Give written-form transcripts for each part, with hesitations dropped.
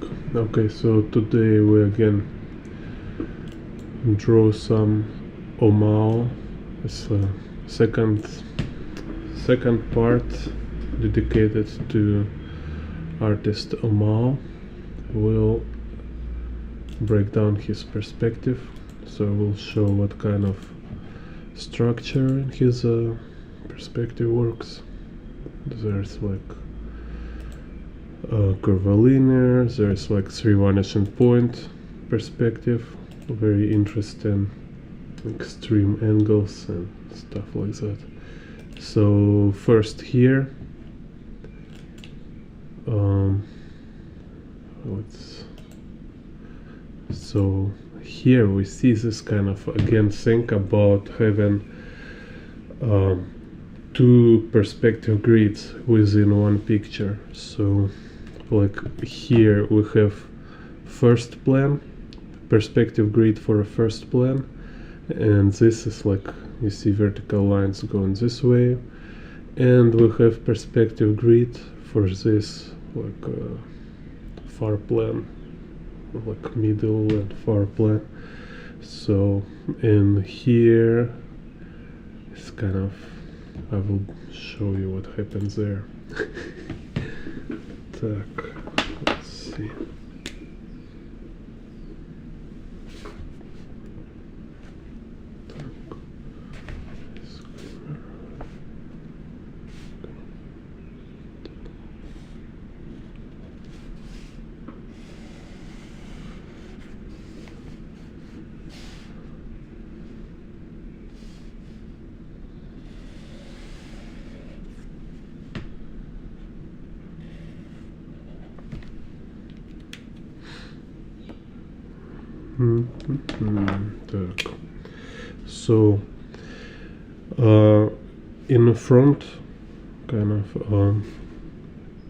Okay, so today we again draw some Omao. It's a second part dedicated to artist Omao. We'll break down his perspective, so we'll show what kind of structure in his perspective works. There's like curvilinear, there's like 3 vanishing point perspective, very interesting extreme angles and stuff like that. So first here, so here we see this kind of again think about having 2 perspective grids within one picture. So like here we have first plane, perspective grid for a first plane, and this is like you see vertical lines going this way, and we have perspective grid for this like far plane, like middle and far plane. So in here it's kind of, I will show you what happens there. Так, let's see. Так. So in the front kind of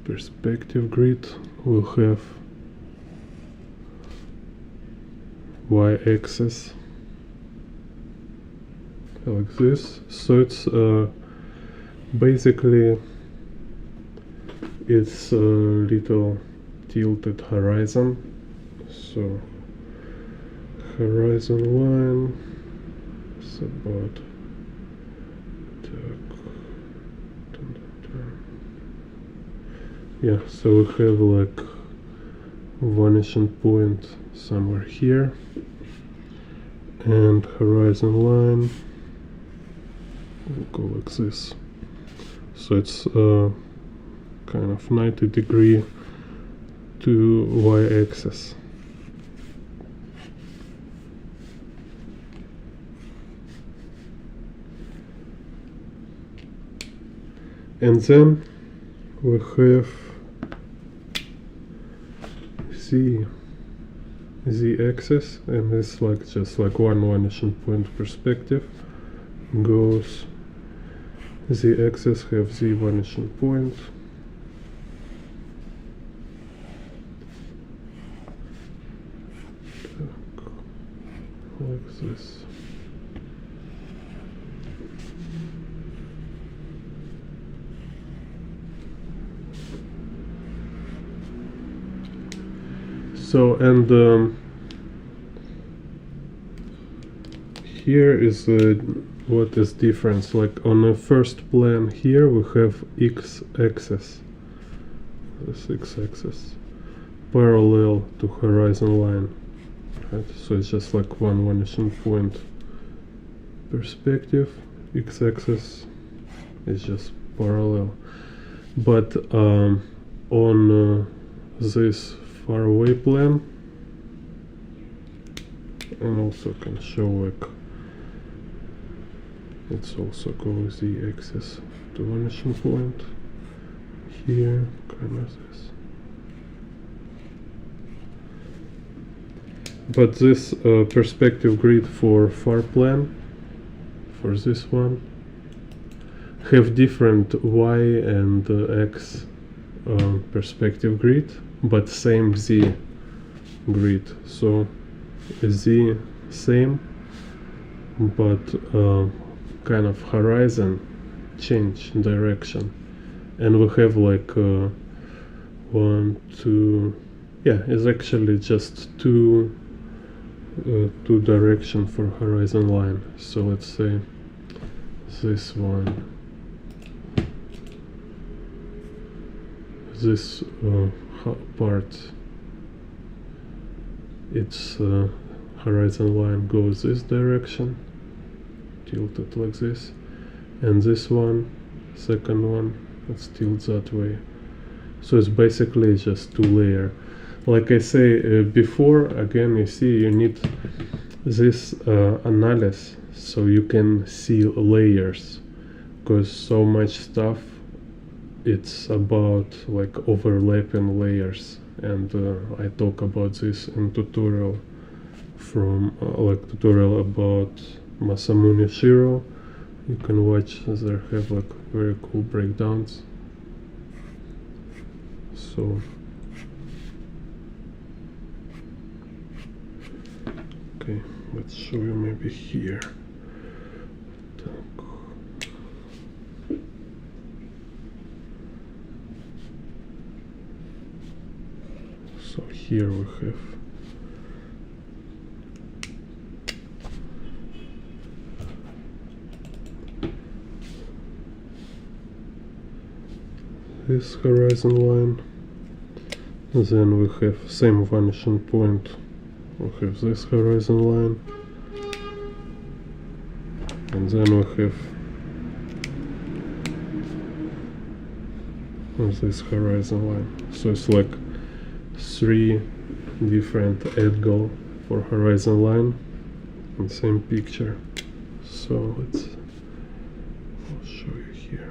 perspective grid we'll have y-axis like this. So it's basically it's a little tilted horizon. So horizon line is about yeah, so we have like vanishing point somewhere here, and horizon line will go like this. So it's kind of 90 degree to y-axis. And then we have z-axis, and it's like just like one vanishing point perspective goes z-axis, have z vanishing point, like this. So and here is what is difference. Like on the first plane here we have x-axis, this x-axis parallel to horizon line, right? So it's just like one vanishing point perspective, x-axis is just parallel. But on this far away plane, and also can show like it's also goes the axis to vanishing point here, kind of this. But this perspective grid for far plane, for this one, have different y and x perspective grid, but same z grid. So z same, but kind of horizon change direction, and we have like 1, 2, Yeah, it's actually just two direction for horizon line. So let's say this one, this part, its horizon line goes this direction, tilted like this, and this one, second one, it's tilted that way. So it's basically just two layer. Like I say before, again, you see you need this analysis so you can see layers, because so much stuff it's about like overlapping layers, and I talk about this in tutorial from tutorial about Masamune Shiro. You can watch, they have like very cool breakdowns. So okay, let's show you maybe here. So here we have this horizon line, then we have same vanishing point, we have this horizon line, and then we have this horizon line. So it's like three different angle for horizon line in same picture. So I'll show you here.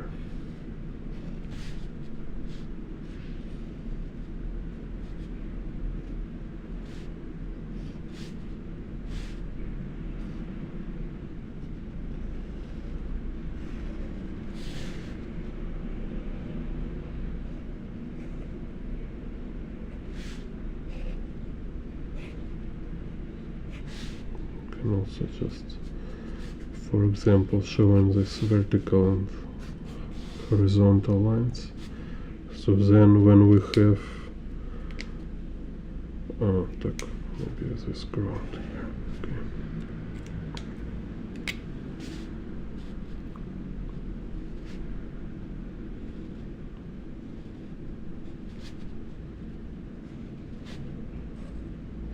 And also just, for example, showing this vertical and horizontal lines. So then when we have maybe this ground here. Okay.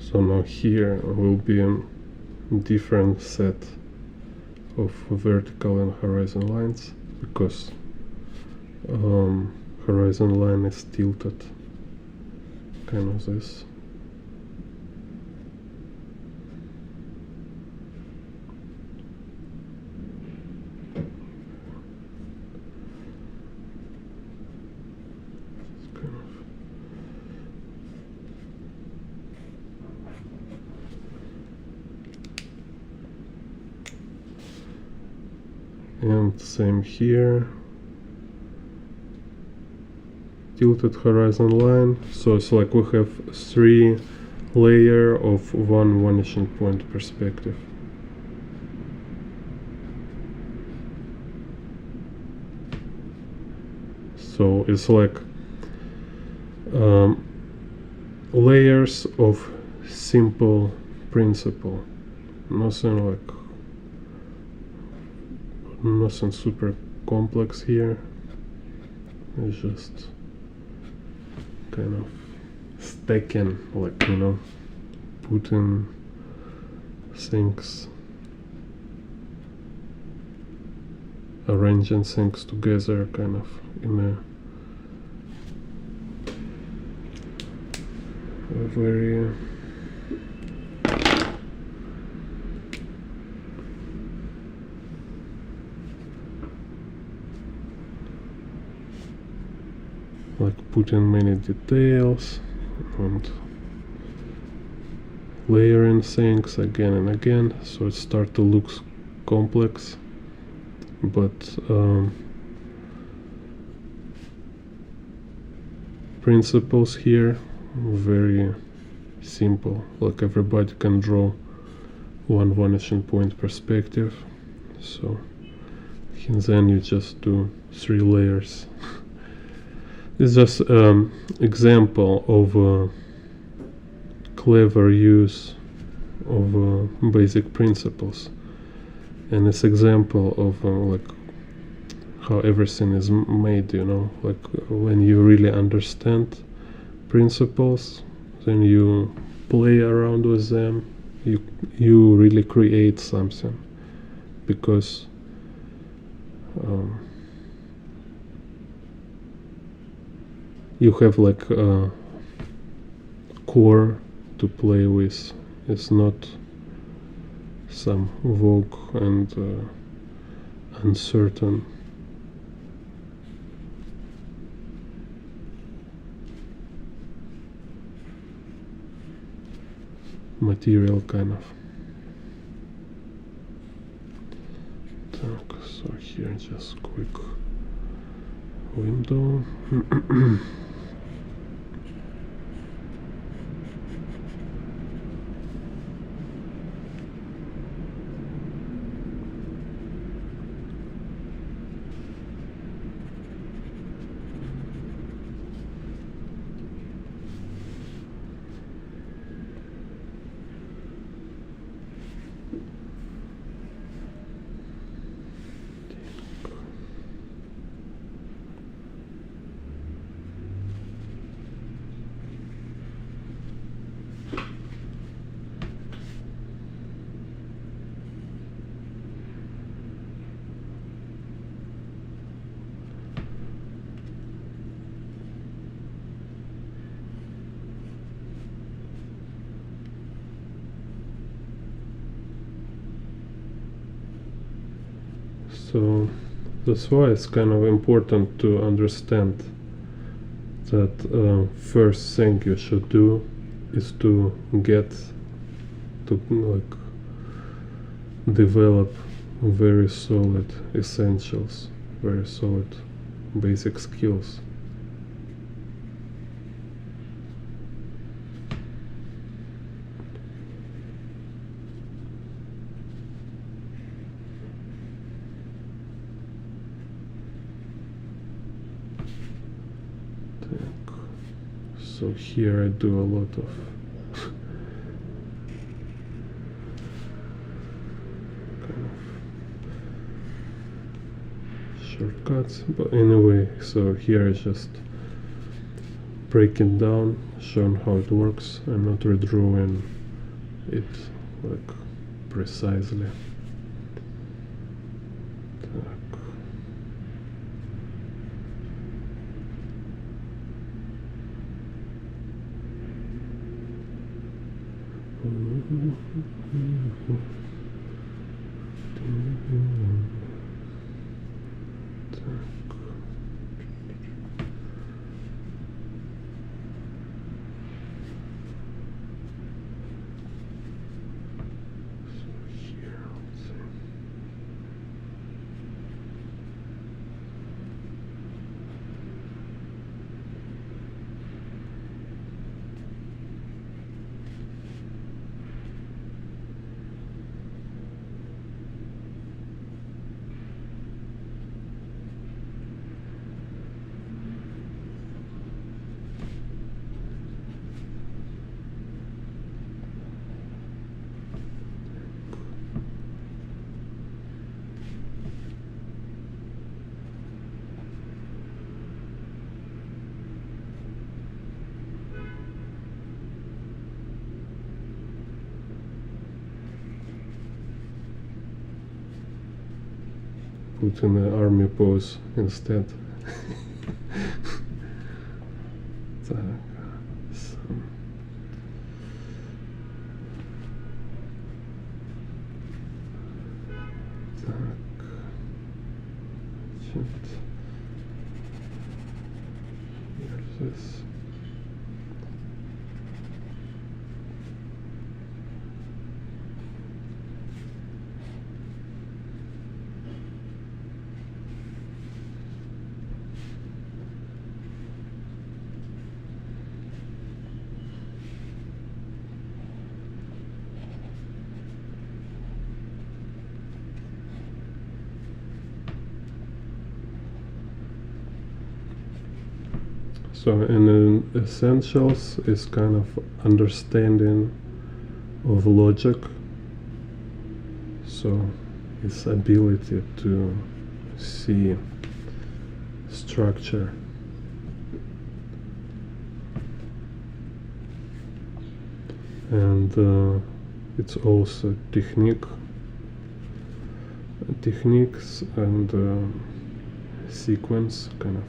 So now here will be a different set of vertical and horizon lines, because horizon line is tilted, kind of this. And same here, tilted horizon line. So it's like we have three layer of one vanishing point perspective. So it's like layers of simple principle, nothing super complex here. It's just kind of stacking, like, you know, putting things, arranging things together, kind of in a very like putting many details and layering things again and again, so it starts to look complex, but principles here very simple, like everybody can draw one vanishing point perspective. So and then you just do three layers. It's just example of clever use of basic principles, and it's example of like how everything is made, you know, like when you really understand principles, then you play around with them, you really create something, because you have like a core to play with. It's not some vague and uncertain material kind of. So here just quick window. So that's why it's kind of important to understand that first thing you should do is to get to like develop very solid essentials, very solid basic skills. So here I do a lot of kind of shortcuts, but anyway, so here I just breaking down, showing how it works. I'm not redrawing it like precisely. Put in the army pose instead. Так, here's this. So in essentials is kind of understanding of logic. So its ability to see structure. And it's also techniques and sequence, kind of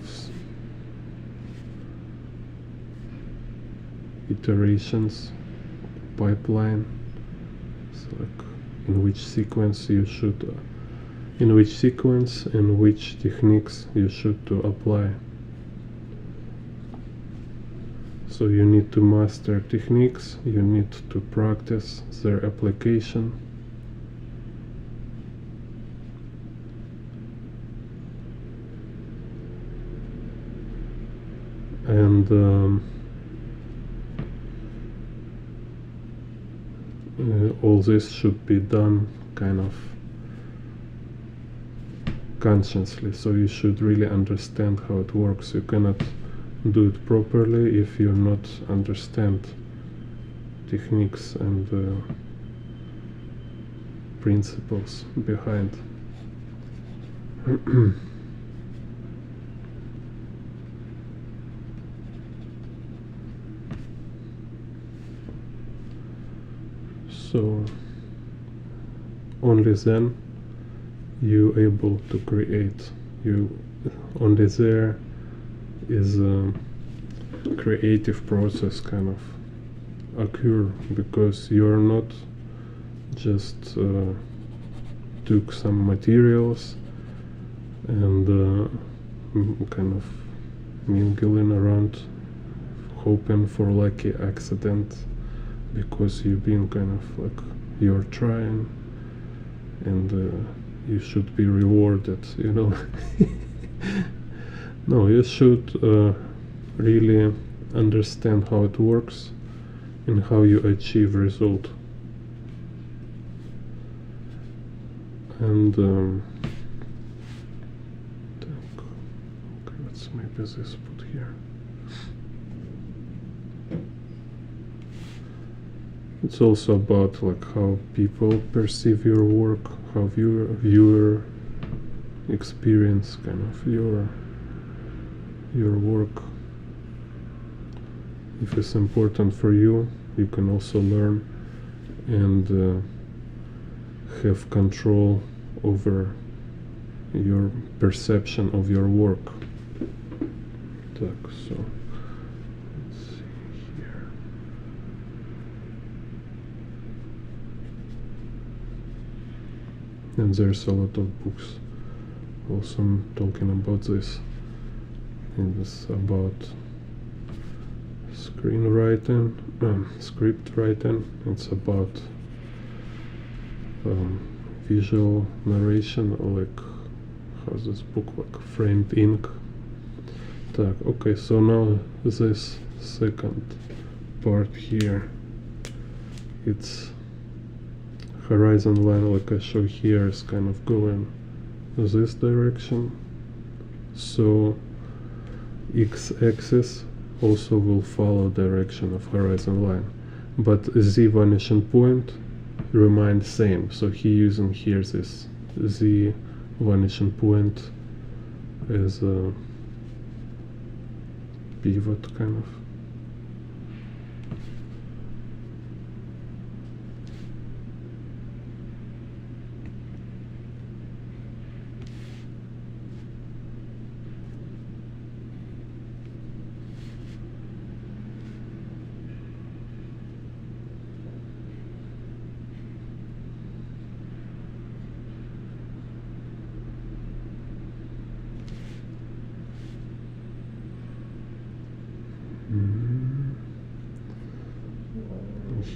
iterations, pipeline. So like in which sequence you should, in which sequence and which techniques you should to apply. So you need to master techniques, you need to practice their application. And all this should be done kind of consciously, so you should really understand how it works. You cannot do it properly if you not understand techniques and principles behind. So only then you able to create. You only there is a creative process kind of occur, because you are not just took some materials and kind of mingling around, hoping for lucky accident, because you've been kind of like you're trying and you should be rewarded, you know. No, you should really understand how it works and how you achieve result. And okay, let's maybe this put here. It's also about like how people perceive your work, how viewer experience kind of your work. If it's important for you, you can also learn and have control over your perception of your work. Так, so let's see here. And there's a lot of books also talking about this. And it's about screenwriting, script writing. It's about visual narration, or like how's this book, like framed ink. Так, okay, so now this second part here, it's horizon line, like I show here, is kind of going this direction. So x-axis also will follow direction of horizon line, but z vanishing point remains same. So he using here this z vanishing point as a pivot kind of.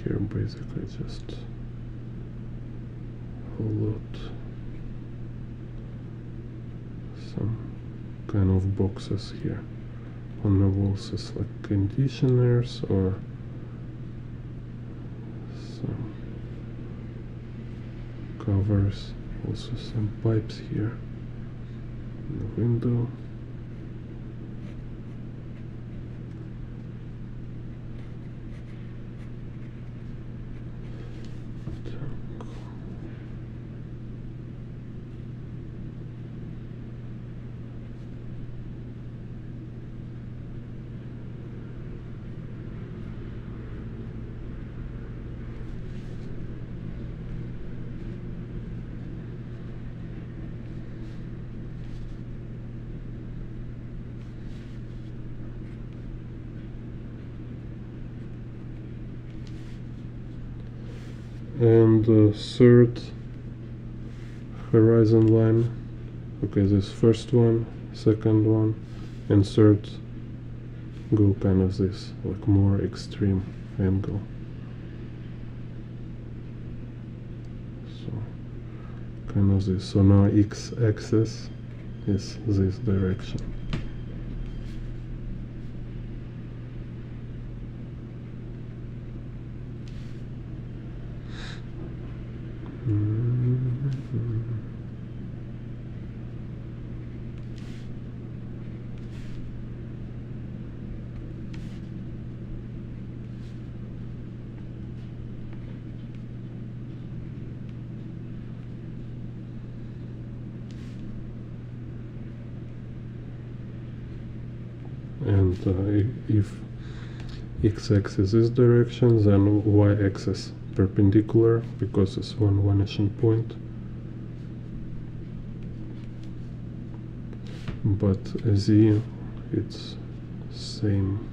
Here basically just followed some kind of boxes here on the walls, is like conditioners or some covers, also some pipes here in the window. and third horizon line. Okay, this first one, second one, and third go kind of this, like more extreme angle. So kind of this. So now x-axis is this direction. And if x-axis is direction, then y-axis perpendicular, because it's one vanishing point. But z, it's same.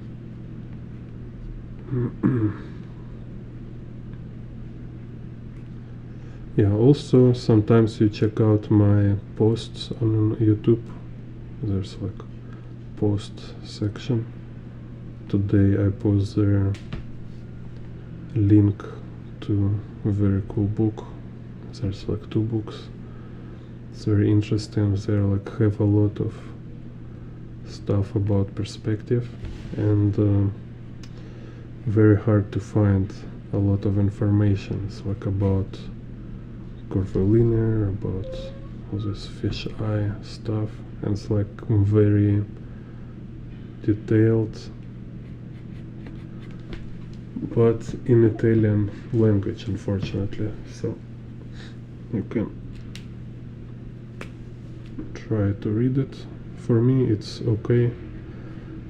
Yeah, also sometimes you check out my posts on YouTube. There's like post section. Today I post there link to a very cool book. There's like 2 books. It's very interesting. They like have a lot of stuff about perspective, and very hard to find a lot of information. It's like about curvilinear, about all this fish eye stuff, and it's like very detailed, but in Italian language, unfortunately. So you can try to read it. For me it's okay.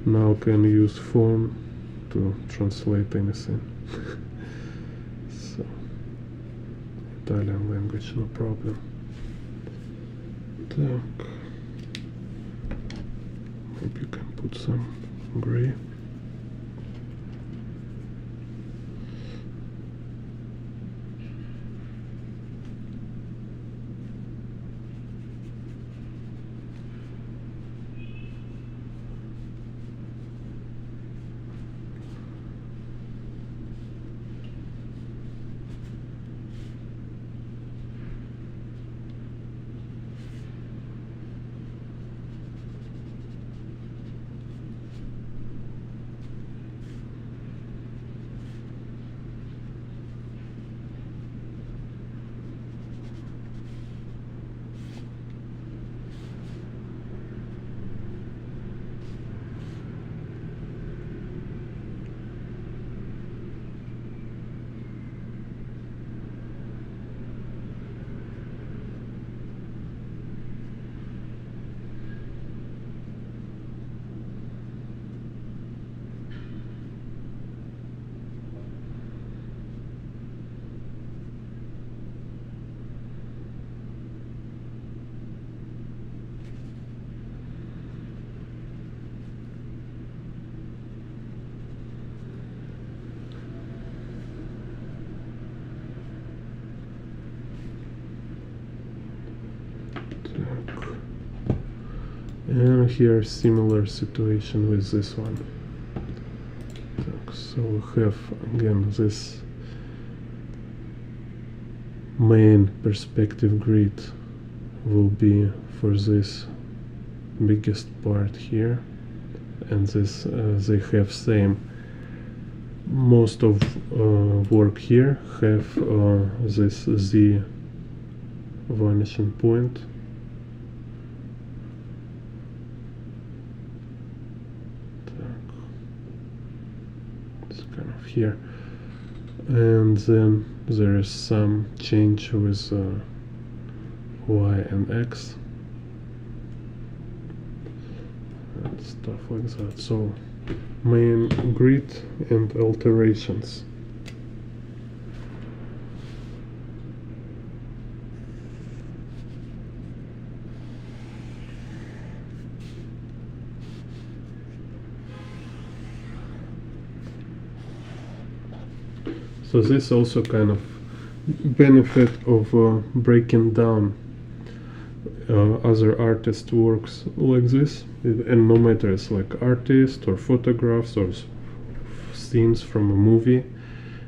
Now can use phone to translate anything. So Italian language, no problem. Так. Hope you can put some gray. And here similar situation with this one. So we have again this main perspective grid will be for this biggest part here, and this they have same. Most of work here have this Z vanishing point. It's kind of here, and then there is some change with Y and X and stuff like that. So main grid and alterations. So this also kind of benefit of breaking down other artist works like this, and no matter it's like artist or photographs or scenes from a movie,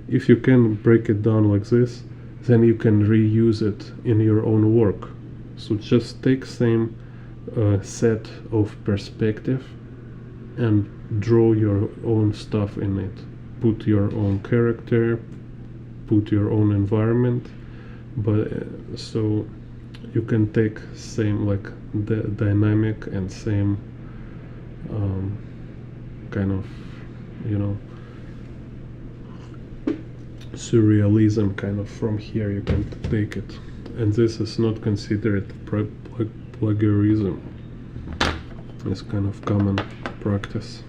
if you can break it down like this, then you can reuse it in your own work. So just take same set of perspective and draw your own stuff in it. Put your own character, put your own environment, but so you can take same like the dynamic and same kind of, you know, surrealism kind of from here. You can take it, and this is not considered plagiarism. It's kind of common practice.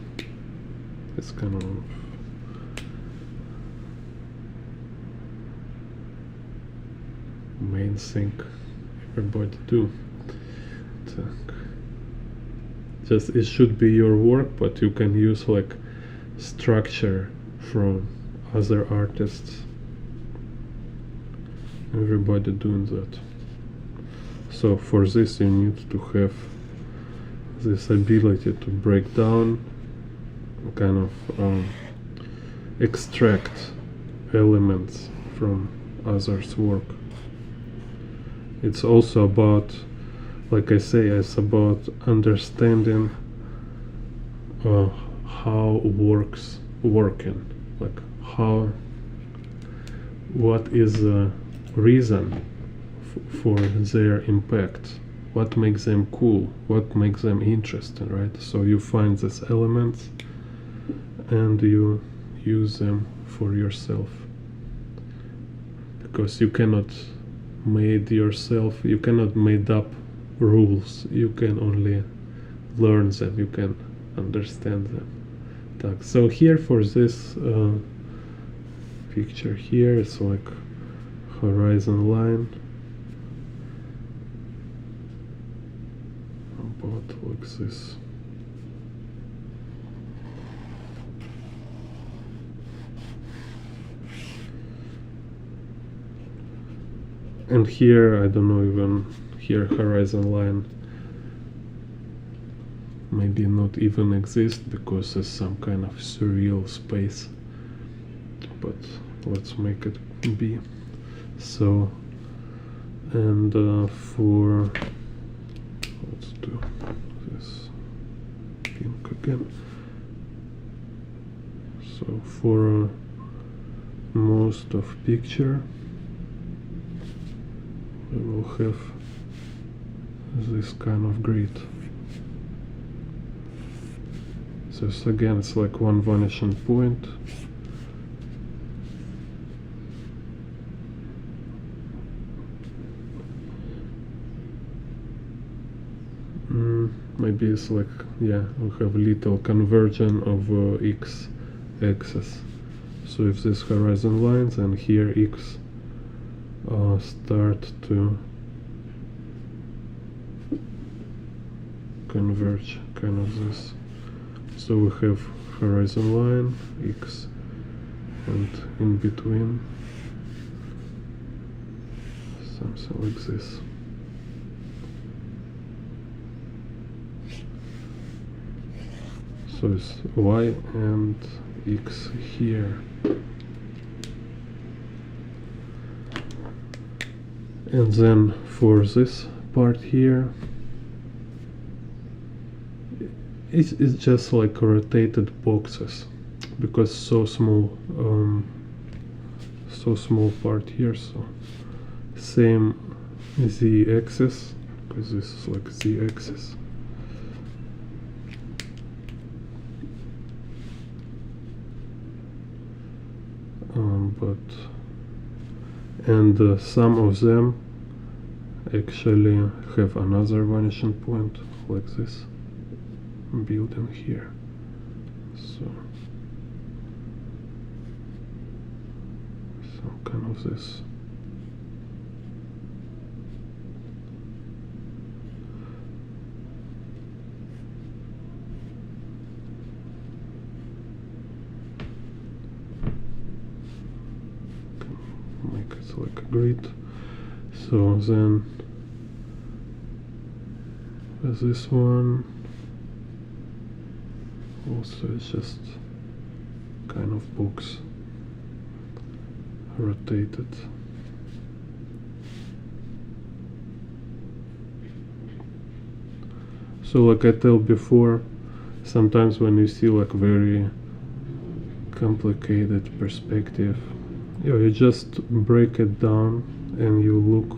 It's kind of main thing everybody do. Just it should be your work, but you can use like structure from other artists. Everybody doing that. So for this you need to have this ability to break down, kind of extract elements from others' work. It's also about, like I say, it's about understanding how works working, like what is the reason for their impact, what makes them cool, what makes them interesting, right? So you find these elements and you use them for yourself, because you cannot made yourself, you cannot made up rules, you can only learn them, you can understand them. So here for this picture here, it's like horizon line about like this. And here, I don't know, even here horizon line maybe not even exist because it's some kind of surreal space, but let's make it be. So, and for, let's do this pink again. So for most of picture we will have this kind of grid. So again, it's like one vanishing point. Maybe it's like, yeah, we have little conversion of x axis. So if this horizon lines and here x start to converge, kind of this. So we have horizon line, x, and in between something like this. So it's y and x here. And then for this part here, it's just like rotated boxes, because so small part here. So same z-axis, because this is like z-axis. And some of them actually have another vanishing point like this building here. So some kind of this. Make it it's like a grid. So then this one also is just kind of box rotated. So like I told before, sometimes when you see like very complicated perspective, you just break it down and you look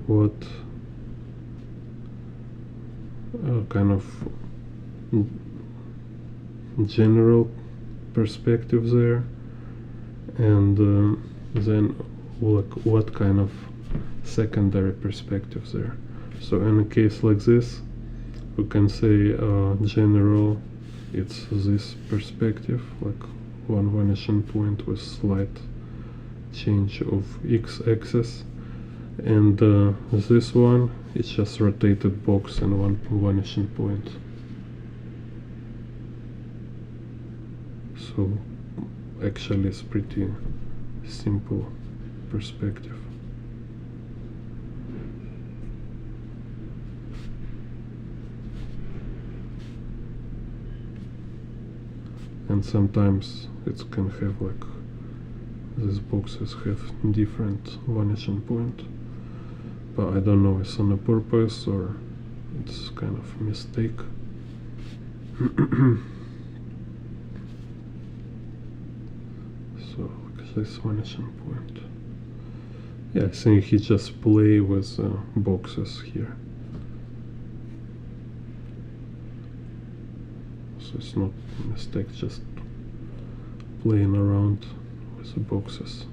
what kind of general perspectives there, and then like what kind of secondary perspectives there. So in a case like this, we can say general, it's this perspective, like one vanishing point with slight change of x-axis, and this one, it's just rotated box and one vanishing point. So actually it's pretty simple perspective. And sometimes it can have like these boxes have different vanishing point, but I don't know, it's on a purpose or it's kind of a mistake. So like this vanishing point. Yeah, I think he just play with boxes here. So it's not a mistake, just playing around with the boxes.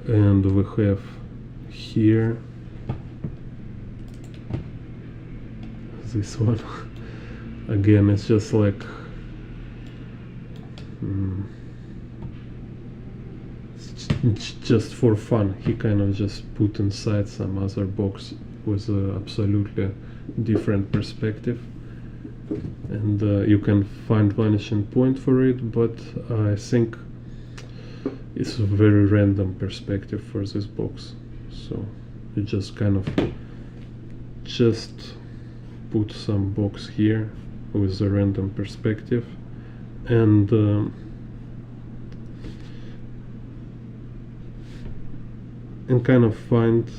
And we have here this one. Again, it's just like it's just for fun. He kind of just put inside some other box with a absolutely different perspective, and you can find vanishing point for it, but I think it's a very random perspective for this box. So you just kind of just put some box here with a random perspective, and kind of find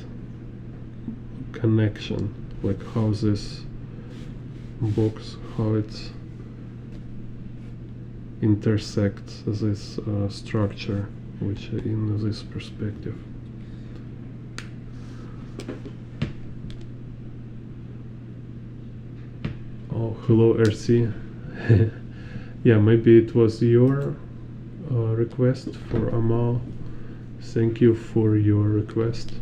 connection, like how this box, how it intersects this structure which in this perspective. Oh, hello RC. Yeah, maybe it was your request for Omao. Thank you for your request.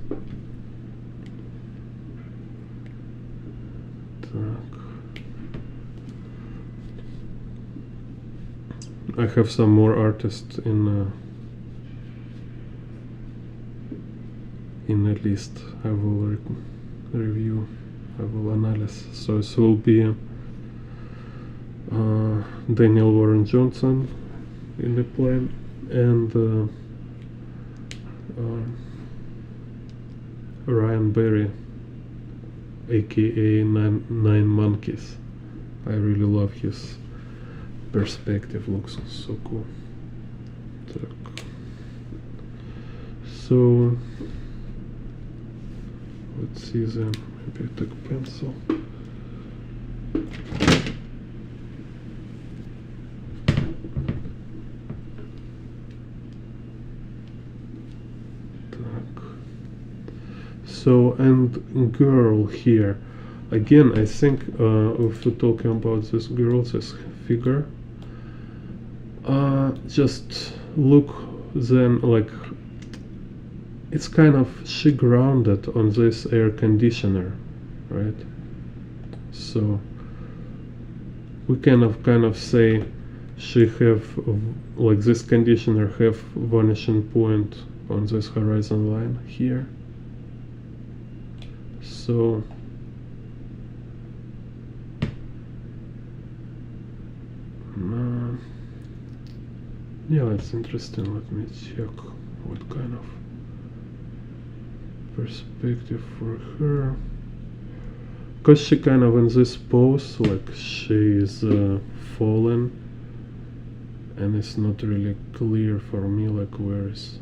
I have some more artists in at least I will review, I will analyze. So it will be Daniel Warren Johnson in the plan, and Ryan Berry, aka Nine Monkeys. I really love his perspective, looks so cool. So let's see then, maybe I take pencil. So, and girl here, again, I think if we're talking about this girl, this figure, just look then, like, it's kind of, she grounded on this air conditioner, right? So we kind of say she have, like, this conditioner have vanishing point on this horizon line here. So Yeah, it's interesting. Let me check what kind of perspective for her. Because she kind of in this pose, like she is fallen, and it's not really clear for me, like where is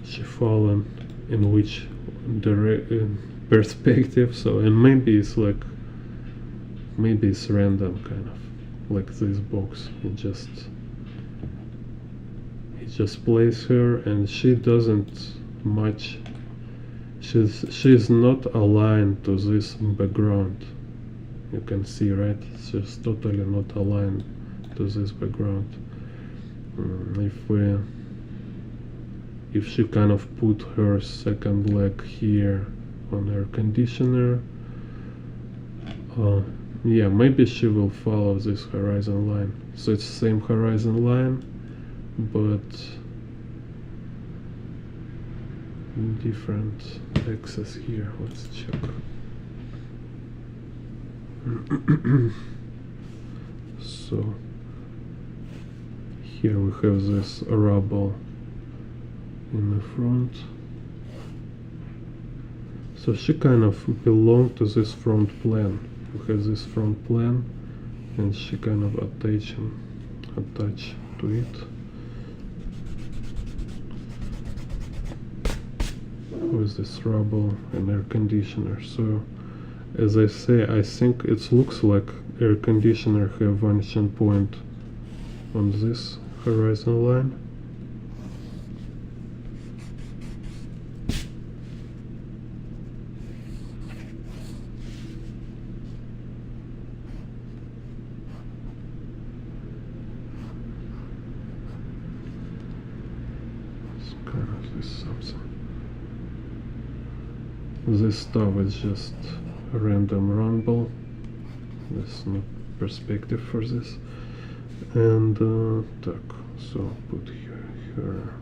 she fallen, in which perspective. So, and maybe it's like, maybe it's random, kind of like this box. It just plays her, and she doesn't match. She's not aligned to this background. You can see, right? She's totally not aligned to this background. If she kind of put her second leg here on her conditioner, yeah, maybe she will follow this horizon line. So it's the same horizon line, but different axis here. Let's check. So here we have this rubble in the front. So she kind of belonged to this front plane. We have this front plane, and she kind of attached to it with this rubble and air conditioner. So as I say, I think it looks like air conditioner have vanishing point on this horizon line. It's kind of this something. This stuff is just a random rumble. There's no perspective for this. And so put her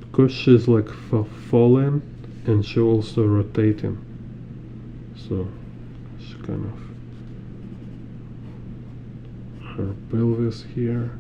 because she's like fallen, and she also rotating. So she kind of her pelvis here.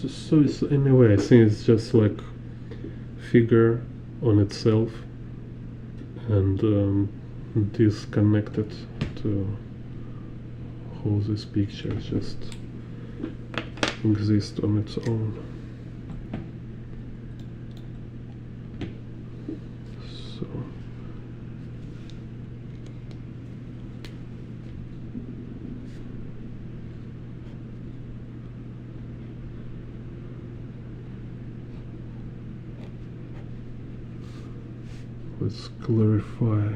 So it's, anyway, I think it's just like figure on itself, and disconnected to how this picture just exists on its own. So let's clarify it.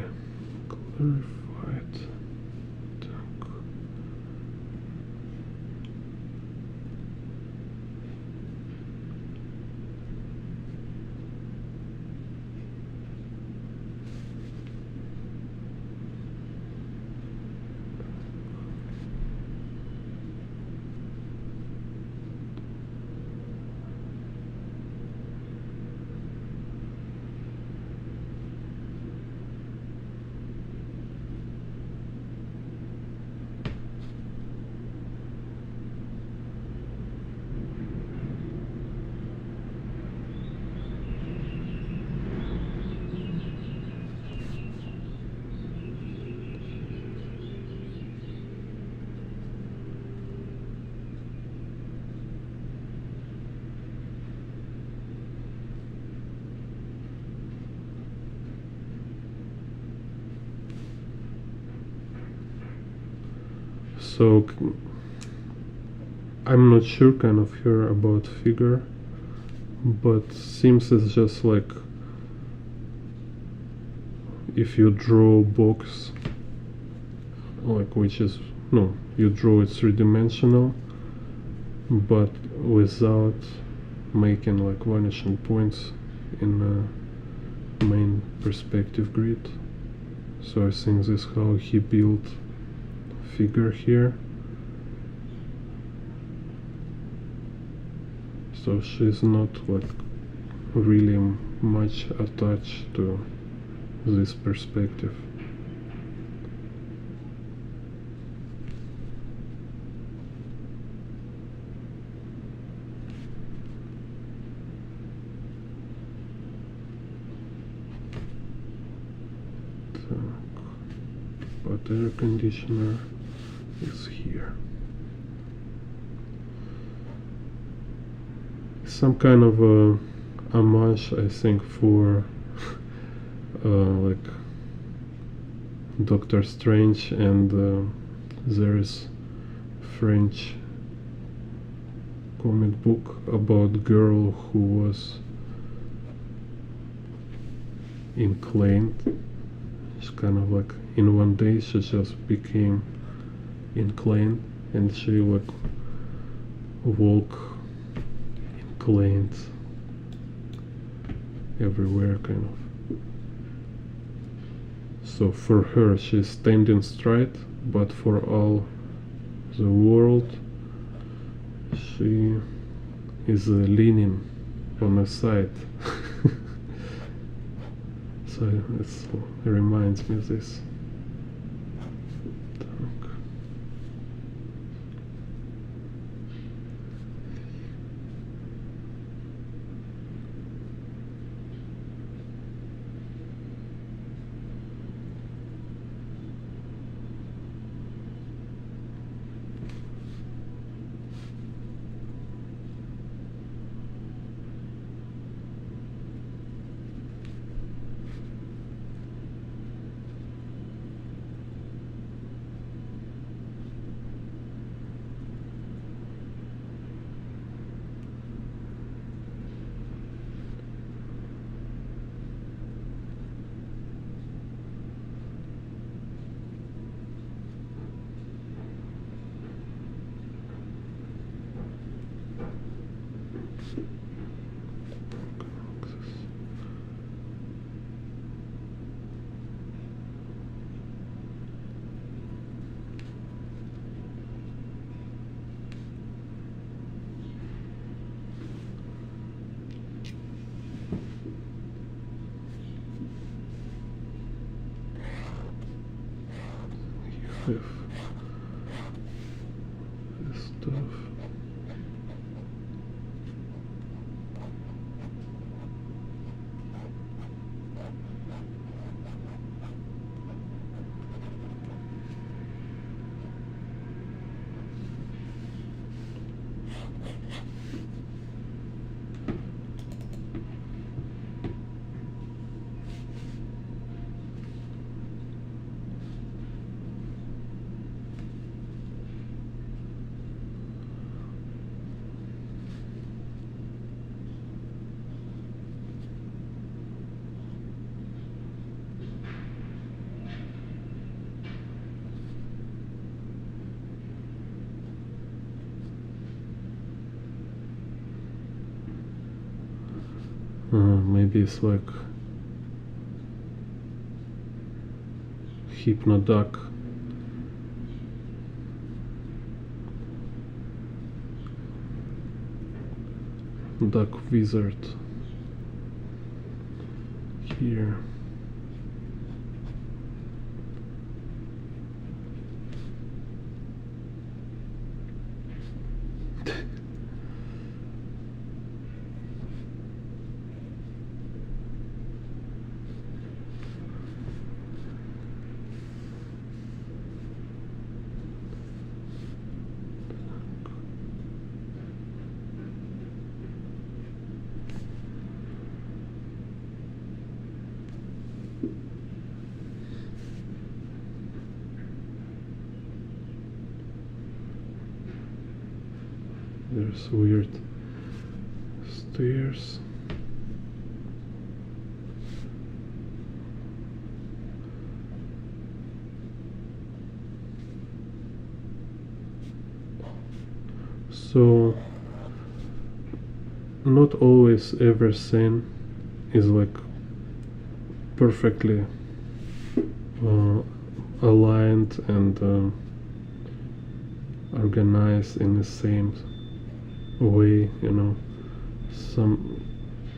So I'm not sure kind of here about figure, but seems it's just like if you draw a box, like which is no, you draw it three-dimensional, but without making like vanishing points in the main perspective grid. So I think this is how he built figure here. So she's not like really much attached to this perspective. But air conditioner is here. Some kind of a homage, I think, for like Doctor Strange, and there is French comic book about girl who was inclined. It's kind of like in one day she just became inclined, and she like walk inclined everywhere kind of. So for her she's standing straight, but for all the world she is leaning on the side. So it reminds me of this. With this stuff. Maybe it's like Hypnoduck. Duck Wizard here. there's weird stairs. So not always everything is like perfectly aligned and organized in the same way, you know.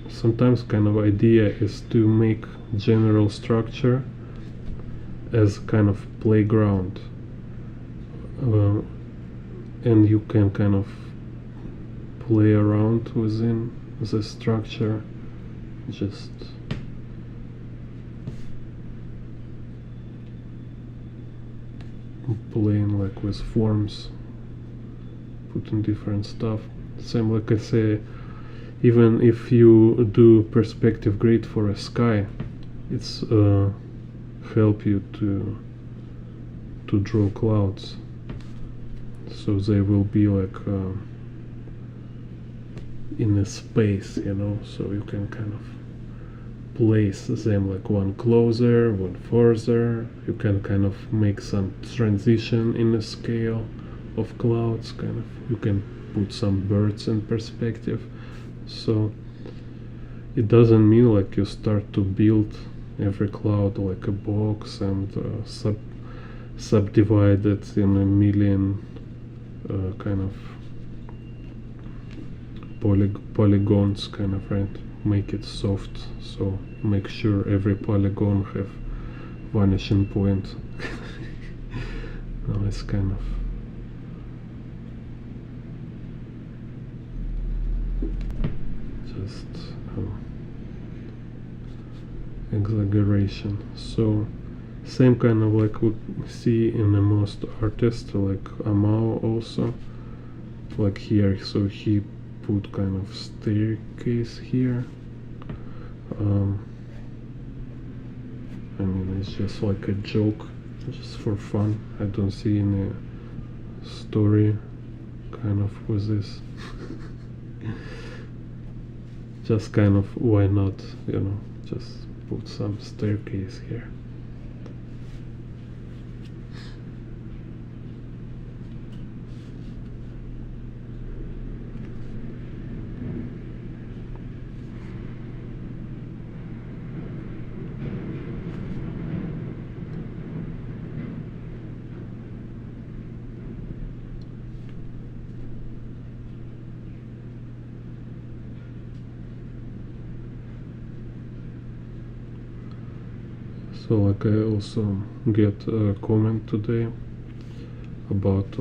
Sometimes kind of idea is to make general structure as kind of playground, and you can kind of play around within the structure, just playing like with forms, putting different stuff. Same like I say, even if you do perspective grid for a sky, it's help you to draw clouds, so they will be like in a space, you know, so you can kind of place them like one closer, one further. You can kind of make some transition in the scale of clouds, kind of. You can put some birds in perspective. So it doesn't mean like you start to build every cloud like a box and subdivide it in a million kind of polygons, kind of, right? Make it soft, so make sure every polygon have vanishing point. No, it's kind of just exaggeration. So same kind of like we see in the most artists, like Omao also, like here. So he put kind of staircase here. I mean, it's just like a joke, just for fun. I don't see any story kind of with this. Just kind of, why not, you know, just put some staircase here. So like I also get a comment today about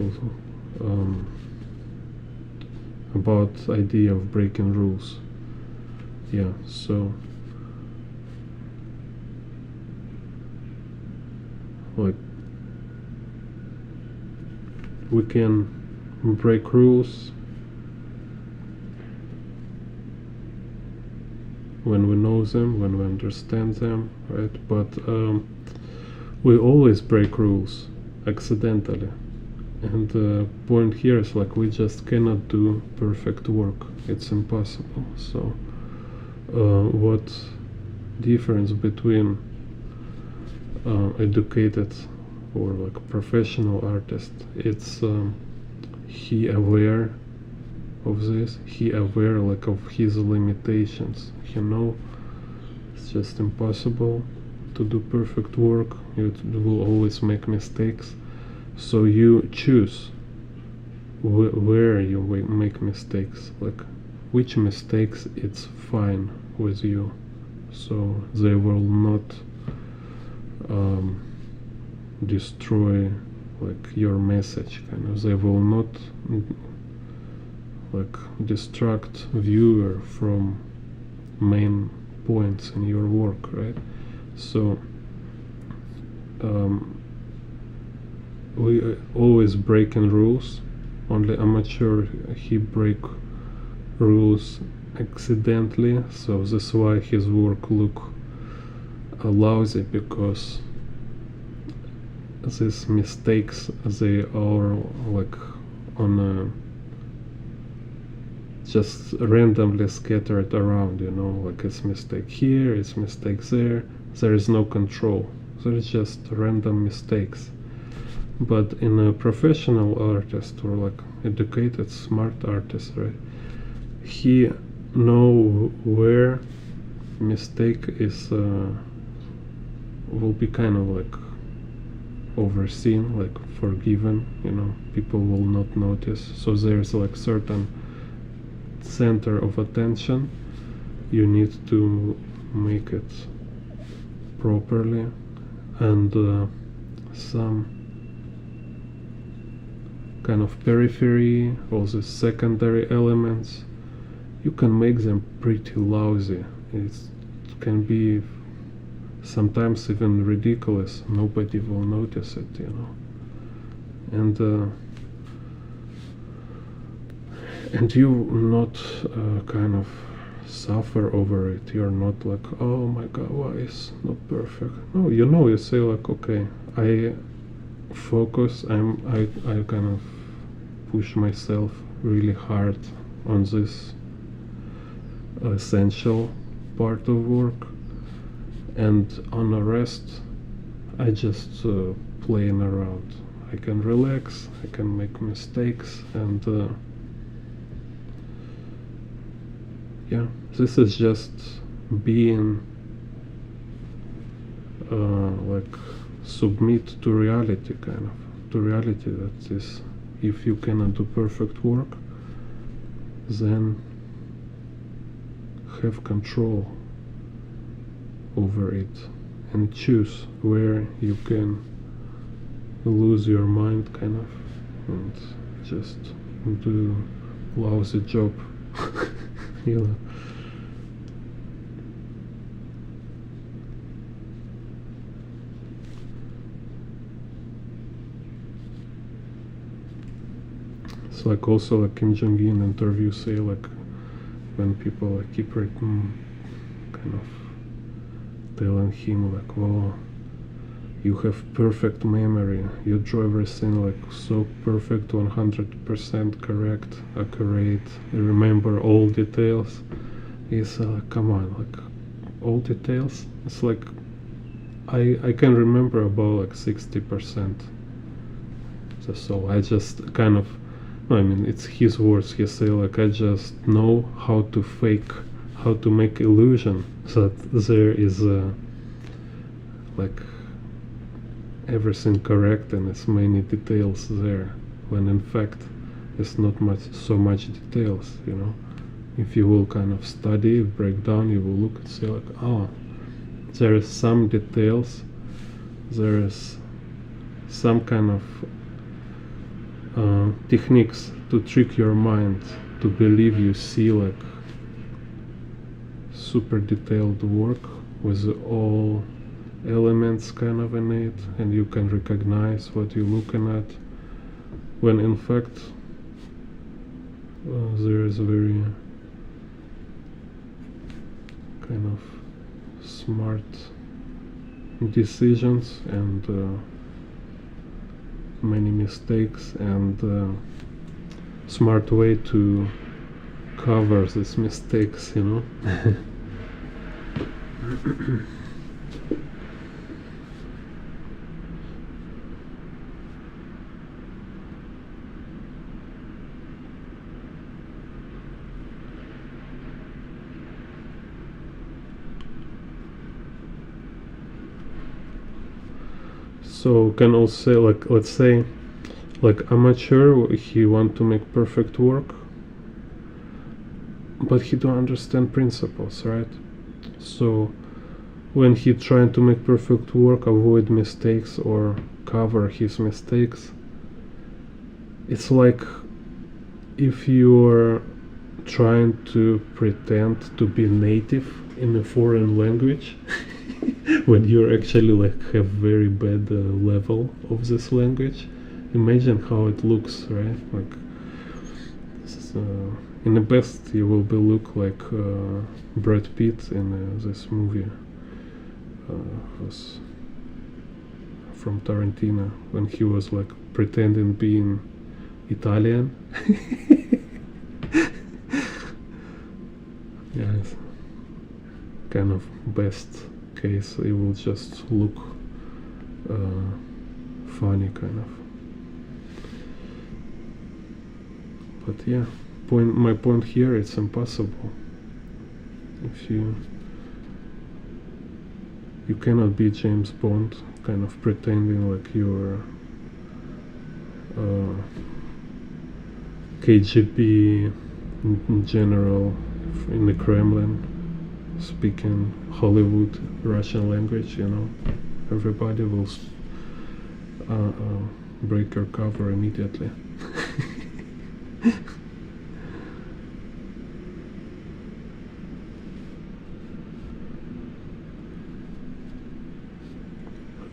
idea of breaking rules. Yeah, so like we can break rules when we know them, when we understand them, right? But we always break rules accidentally, and the point here is like we just cannot do perfect work. It's impossible. So what difference between educated or like professional artist? It's he aware of this, he aware like of his limitations. You know, it's just impossible to do perfect work. You will always make mistakes, so you choose where you make mistakes, like which mistakes it's fine with you, so they will not destroy like your message, kind of. They will not like distract viewer from main points in your work, right? So we always breaking rules. Only amateur he break rules accidentally, so that's why his work look lousy, because these mistakes, they are like on a just randomly scattered around, you know, like it's mistake here, it's mistakes there. There is no control. There's just random mistakes. But in a professional artist or like educated, smart artist, right? He know where mistake is will be kind of like overseen, like forgiven, you know, people will not notice. So there's like certain center of attention. You need to make it properly, and some kind of periphery, all the secondary elements, you can make them pretty lousy. It can be sometimes even ridiculous. Nobody will notice it, you know. And you not kind of suffer over it. You're not like, oh my god, why is not perfect? No, you know, you say like, okay, I focus. I kind of push myself really hard on this essential part of work, and on the rest I just playing around. I can relax, I can make mistakes, and yeah, this is just being like submit to reality, kind of to reality, that is, if you cannot do perfect work, then have control over it and choose where you can lose your mind, kind of, and just do lousy job. You know. It's like also like Kim Jong-un interview say, like when people like keep kind of telling him like, oh, you have perfect memory, you draw everything like so perfect, 100% correct, accurate, you remember all details. He's come on, like all details, it's like I can remember about like 60%. So I just kind of, I mean, it's his words. He say like, I just know how to fake, how to make illusion that there is like everything correct and as many details there, when in fact it's not so much details, you know. If you will kind of study, break down, you will look and say like, oh, there is some details, there is some kind of techniques to trick your mind to believe you see like super detailed work with all elements kind of in it, and you can recognize what you're looking at, when in fact there is a very kind of smart decisions and many mistakes, and smart way to cover these mistakes, you know. So can also say like, let's say like amateur, he want to make perfect work, but he don't understand principles, right? So when he trying to make perfect work, avoid mistakes or cover his mistakes, it's like if you're trying to pretend to be native in a foreign language when you actually like have very bad level of this language. Imagine how it looks, right? Like in the best you will be look like Brad Pitt in this movie was from Tarantino, when he was like pretending being Italian. kind of best case, it will just look funny kind of. But yeah, my point here, it's impossible. If you cannot be James Bond kind of pretending like you're KGB general in the Kremlin speaking Hollywood Russian language, you know. Everybody will break your cover immediately.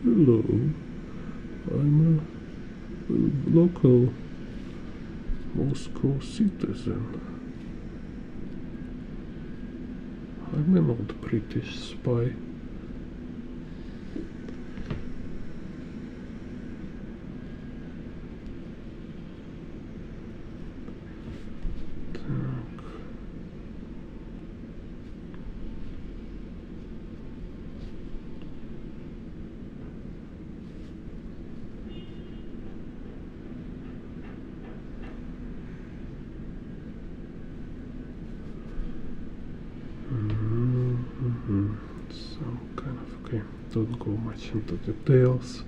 Hello, I'm a local Moscow citizen. I'm an old British spy. So kind of okay, don't go much into details.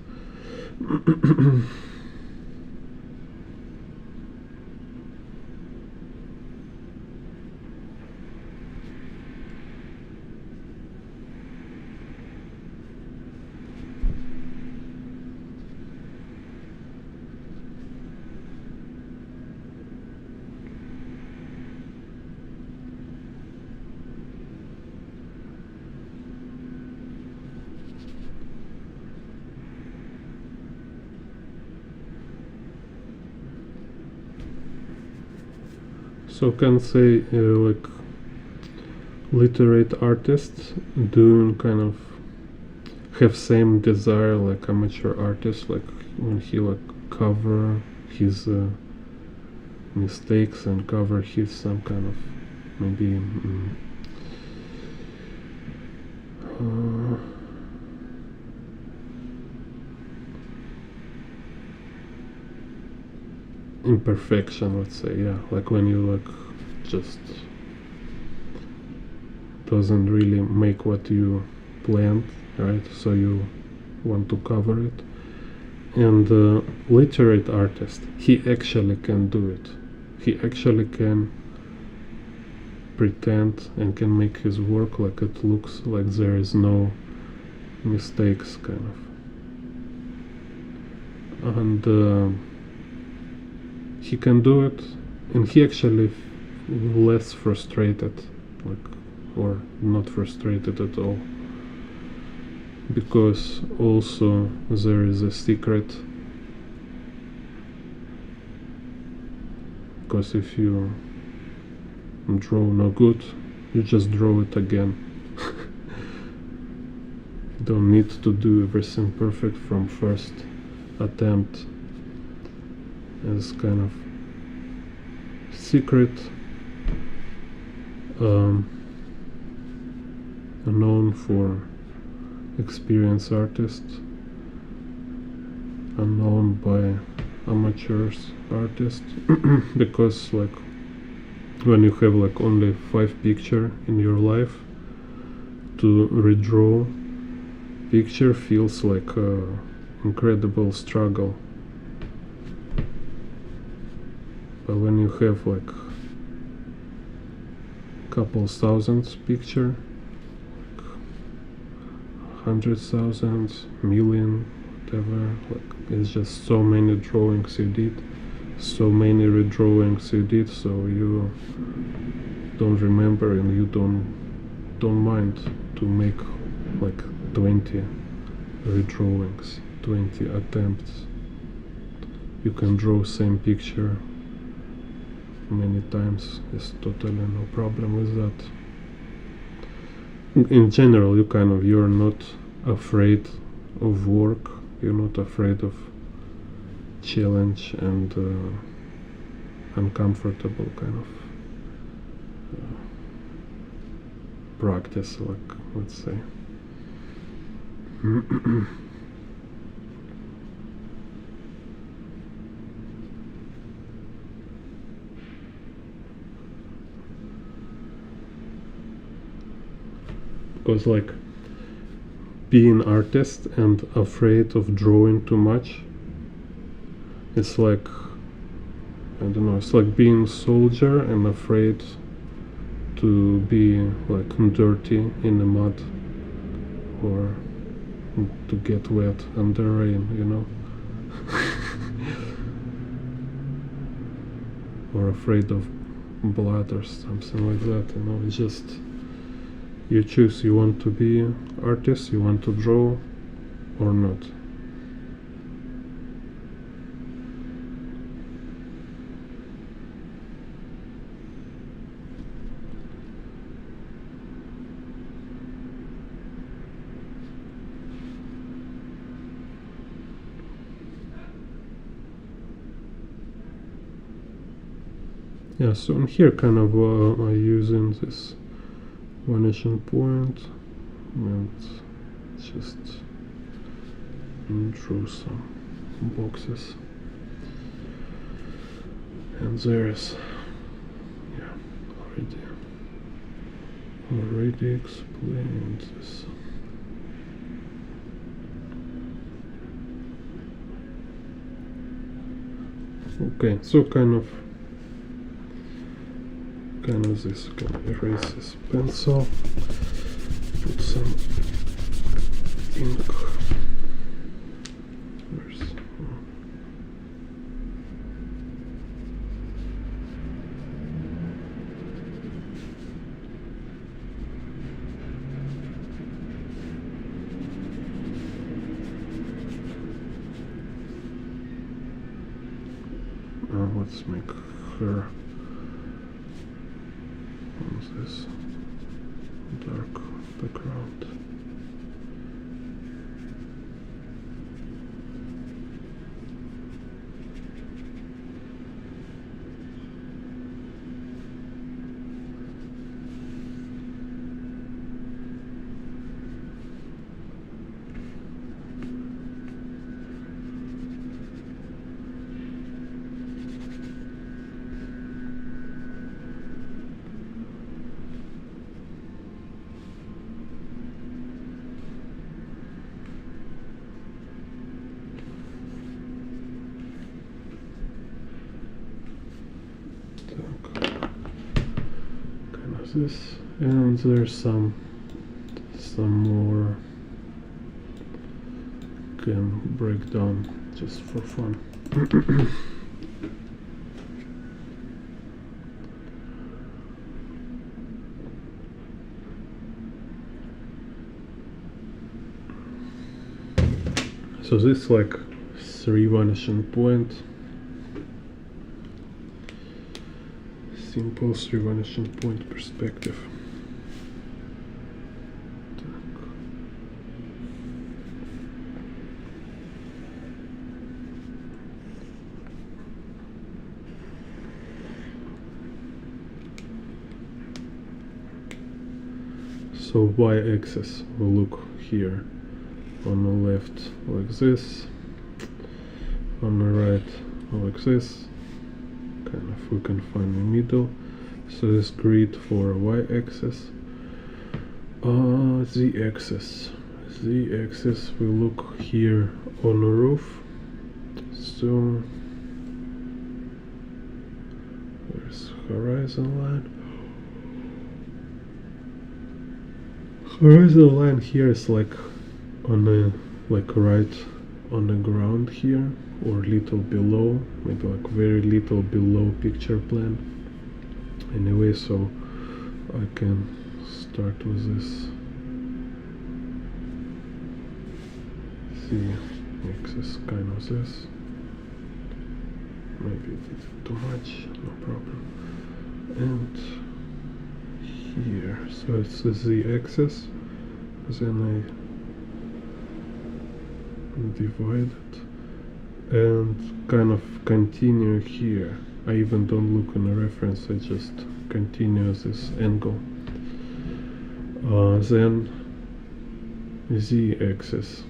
So can say like literate artists doing kind of have same desire like amateur artists, like when he like cover his mistakes and cover his some kind of maybe imperfection, let's say, yeah, like when you like just doesn't really make what you planned, right? So you want to cover it. And literate artist, he actually can do it. He actually can pretend and can make his work like it looks like there is no mistakes kind of. And he can do it, and he actually less frustrated, like, or not frustrated at all, because also there is a secret, because if you draw no good, you just draw it again. You don't need to do everything perfect from first attempt. As kind of secret, known for experienced artists, unknown by amateurs artists. Because like when you have like only 5 pictures in your life, to redraw picture feels like a incredible struggle. But when you have like couple thousands picture, like 100,000, million, whatever, like it's just so many drawings you did, so many redrawings you did, so you don't remember and you don't mind to make like 20 redrawings, 20 attempts. You can draw same picture many times, is totally no problem with that. In general, you're not afraid of work, you're not afraid of challenge and uncomfortable kind of practice, like, let's say. Because like being artist and afraid of drawing too much, it's like, I don't know, it's like being soldier and afraid to be like dirty in the mud or to get wet under rain, you know. Or afraid of blood or something like that, you know. It's just you choose, you want to be an artist, you want to draw or not. Yeah, so I'm here kind of using this vanishing point and just drew some boxes, and there's, yeah, already explained this. Okay, so kind of this, can erase this pencil, put some ink. Where's, let's make her this dark background. This, and there's some more can break down just for fun. So this like 3 vanishing point, simple 3 vanishing point perspective. So y-axis will look here, on the left like this, on the right like this. Kind of we can find the middle. So this grid for y-axis. Z-axis will look here on the roof. So there's horizon line. Horizon line here is like on the right on the ground here, or little below, maybe like very little below picture plane. Anyway, so I can start with this z-axis, kind of this. Maybe it's too much, no problem. And here, so it's the z-axis, then I divide it and kind of continue here. I even don't look in the reference, I just continue this angle. Then z-axis.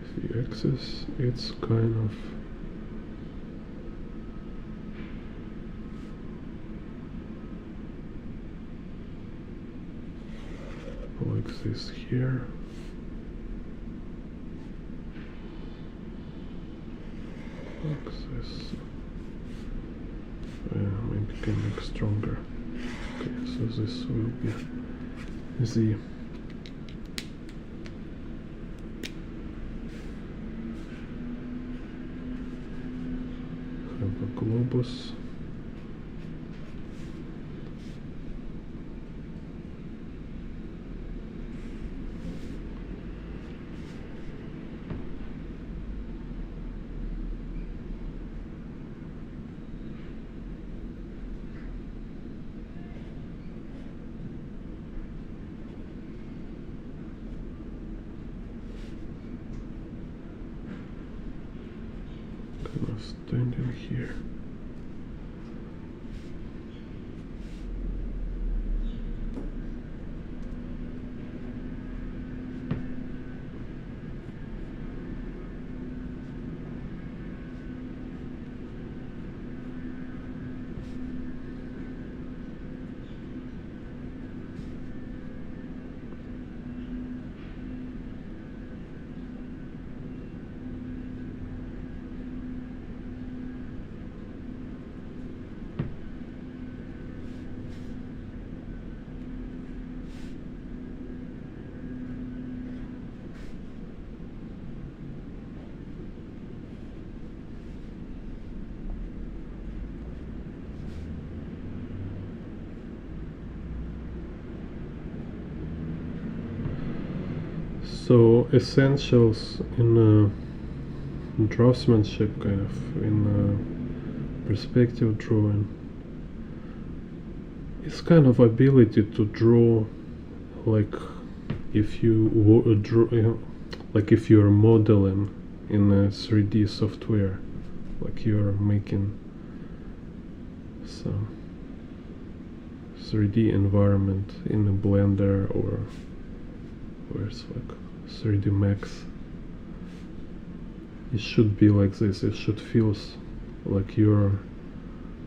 Z-axis, it's kind of like this here. Like this. Maybe can make stronger. Okay, so this will be Z. Have a globus. Standing here. So essentials in draftsmanship, kind of in perspective drawing, it's kind of ability to draw, like if you draw, like if you're modeling in a 3D software, like you're making some 3D environment in a Blender or where it's like 3D Max. It should be like this. It should feel like you're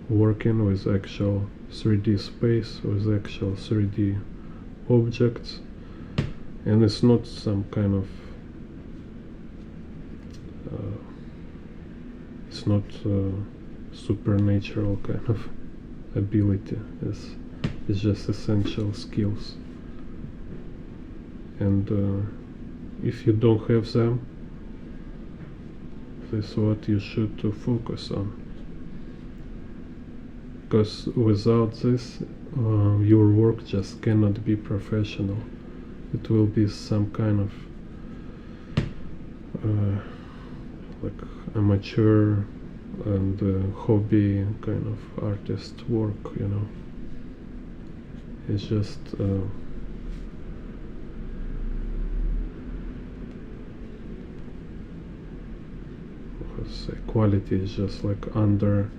working with actual 3D space, with actual 3D objects, and it's not some kind of it's not supernatural kind of ability. It's just essential skills, and if you don't have them, this is what you should focus on, because without this your work just cannot be professional. It will be some kind of like amateur and hobby kind of artist work, you know. It's just say quality is just like under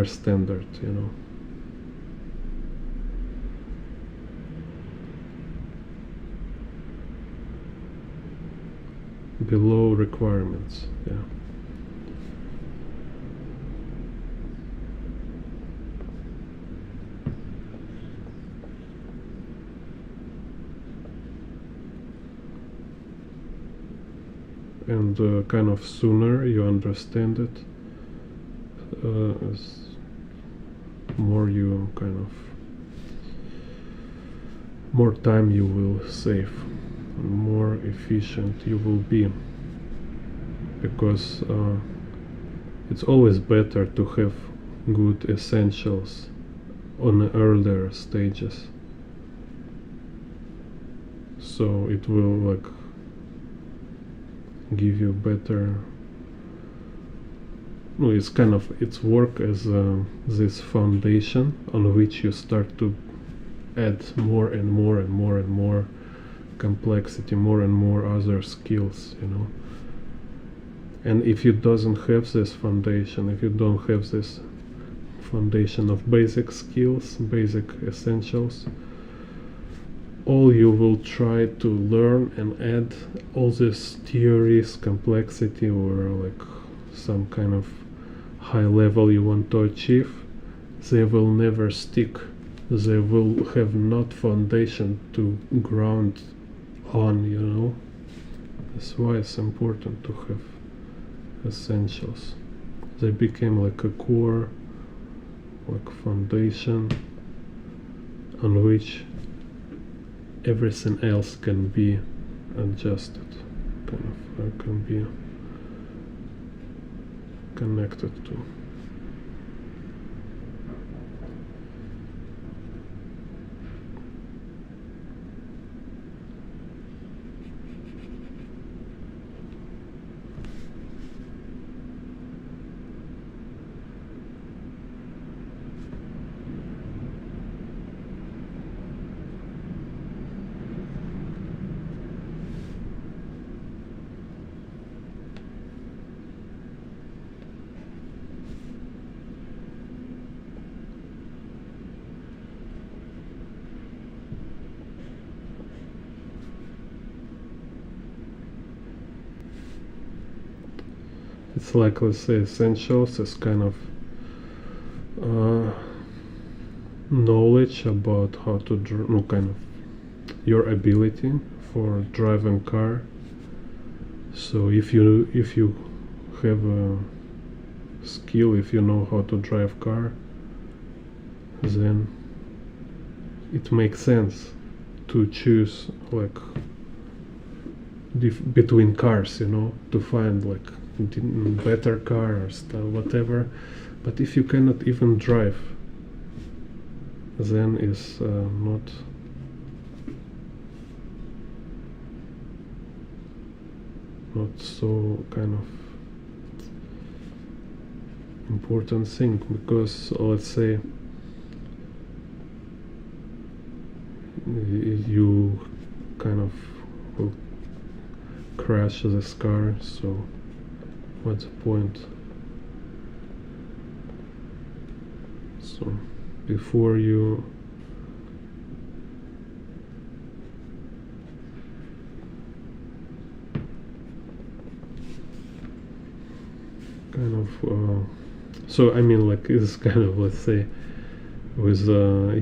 standard, you know. Below requirements, yeah. And kind of sooner you understand it, as more you kind of more time you will save, more efficient you will be, because it's always better to have good essentials on the earlier stages, so it will like give you better, no, it's kind of, it's work as this foundation on which you start to add more and more and more and more complexity, more and more other skills, you know. And if you doesn't have this foundation, if you don't have this foundation of basic skills, basic essentials. All you will try to learn and add all these theories, complexity, or like some kind of high level you want to achieve, they will never stick. They will have not foundation to ground on, you know. That's why it's important to have essentials. They became like a core, like foundation on which everything else can be adjusted, kind of can be connected to. It's like, let's say, essentials is kind of knowledge about how to no, kind of your ability for driving car. So if you have a skill, if you know how to drive car, then it makes sense to choose like between cars, you know, to find like better car or stuff, whatever. But if you cannot even drive, then it's not so kind of important thing, because let's say you kind of will crash this car, so what's the point? So before you kind of so I mean, like, it's kind of, let's say, with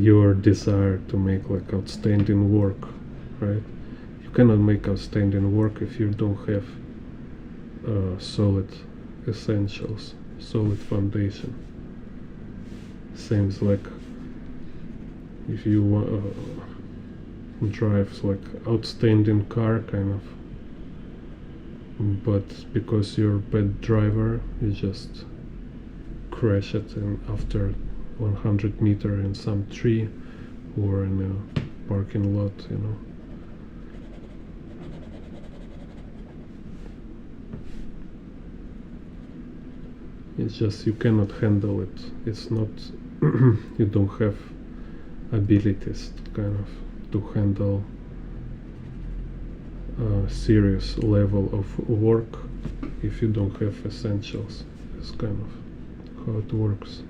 your desire to make like outstanding work, right? You cannot make outstanding work if you don't have solid essentials, solid foundation. Seems like if you drive like outstanding car, kind of, but because you're a bad driver, you just crash it and after 100 meter in some tree or in a parking lot, you know. It's just you cannot handle it. It's not you don't have abilities kind of to handle a serious level of work if you don't have essentials. It's kind of how it works.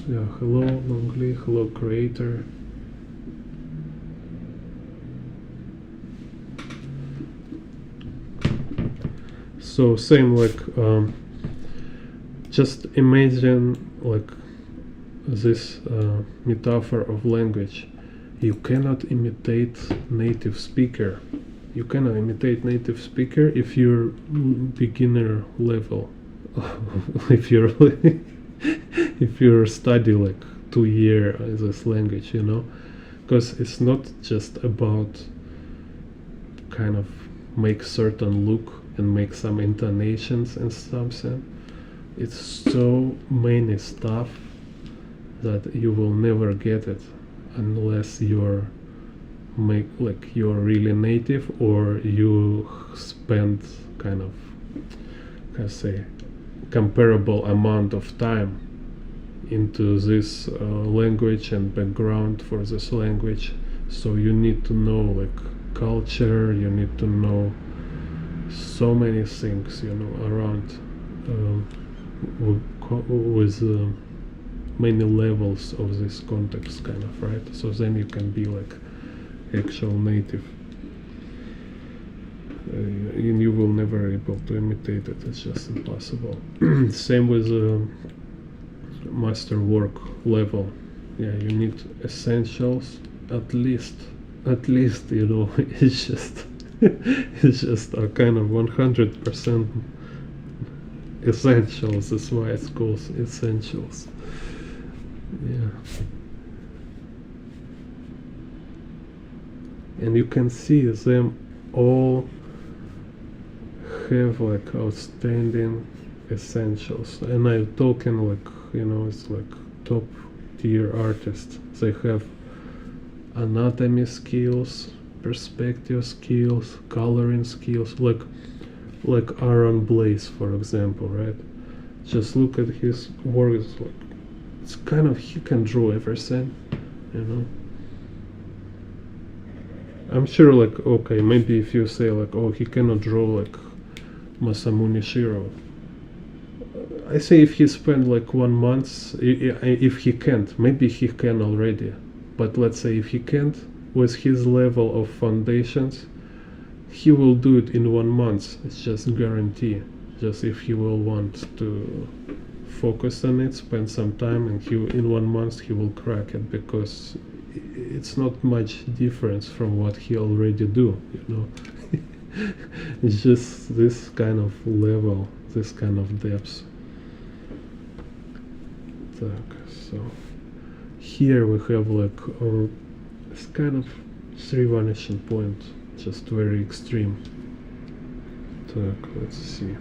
Yeah, hello Longly, hello creator. So same, like just imagine like this metaphor of language. You cannot imitate native speaker. You cannot imitate native speaker if you're beginner level. if you're study like 2 years this language, you know, because it's not just about kind of make certain look and make some intonations and something. It's so many stuff that you will never get it unless you're make like you're really native, or you spend kind of, how say, comparable amount of time into this language and background for this language. So you need to know like culture, you need to know so many things, you know, around with many levels of this context, kind of, right? So then you can be like actual native, and you will never able to imitate it. It's just impossible. Same with master work level. Yeah, you need essentials at least, you know. It's just it's just a kind of 100% essentials. That's why it's called essentials. Yeah. And you can see them all have like outstanding essentials, and I'm talking like, you know, it's like top tier artists. They have anatomy skills, perspective skills, coloring skills, like Aaron Blaze, for example, right? Just look at his work. It's like, it's kind of, he can draw everything, you know. I'm sure, like, okay, maybe if you say like, oh, he cannot draw like Masamune Shiro, I say if he spent like 1 month, if he can't, maybe he can already, but let's say if he can't, with his level of foundations, he will do it in 1 month. It's just guarantee. Just if he will want to focus on it, spend some time, and he in 1 month he will crack it, because it's not much difference from what he already do, you know. It's just this kind of level, this kind of depth. So here we have like this kind of 3 vanishing point, just very extreme. Let's see.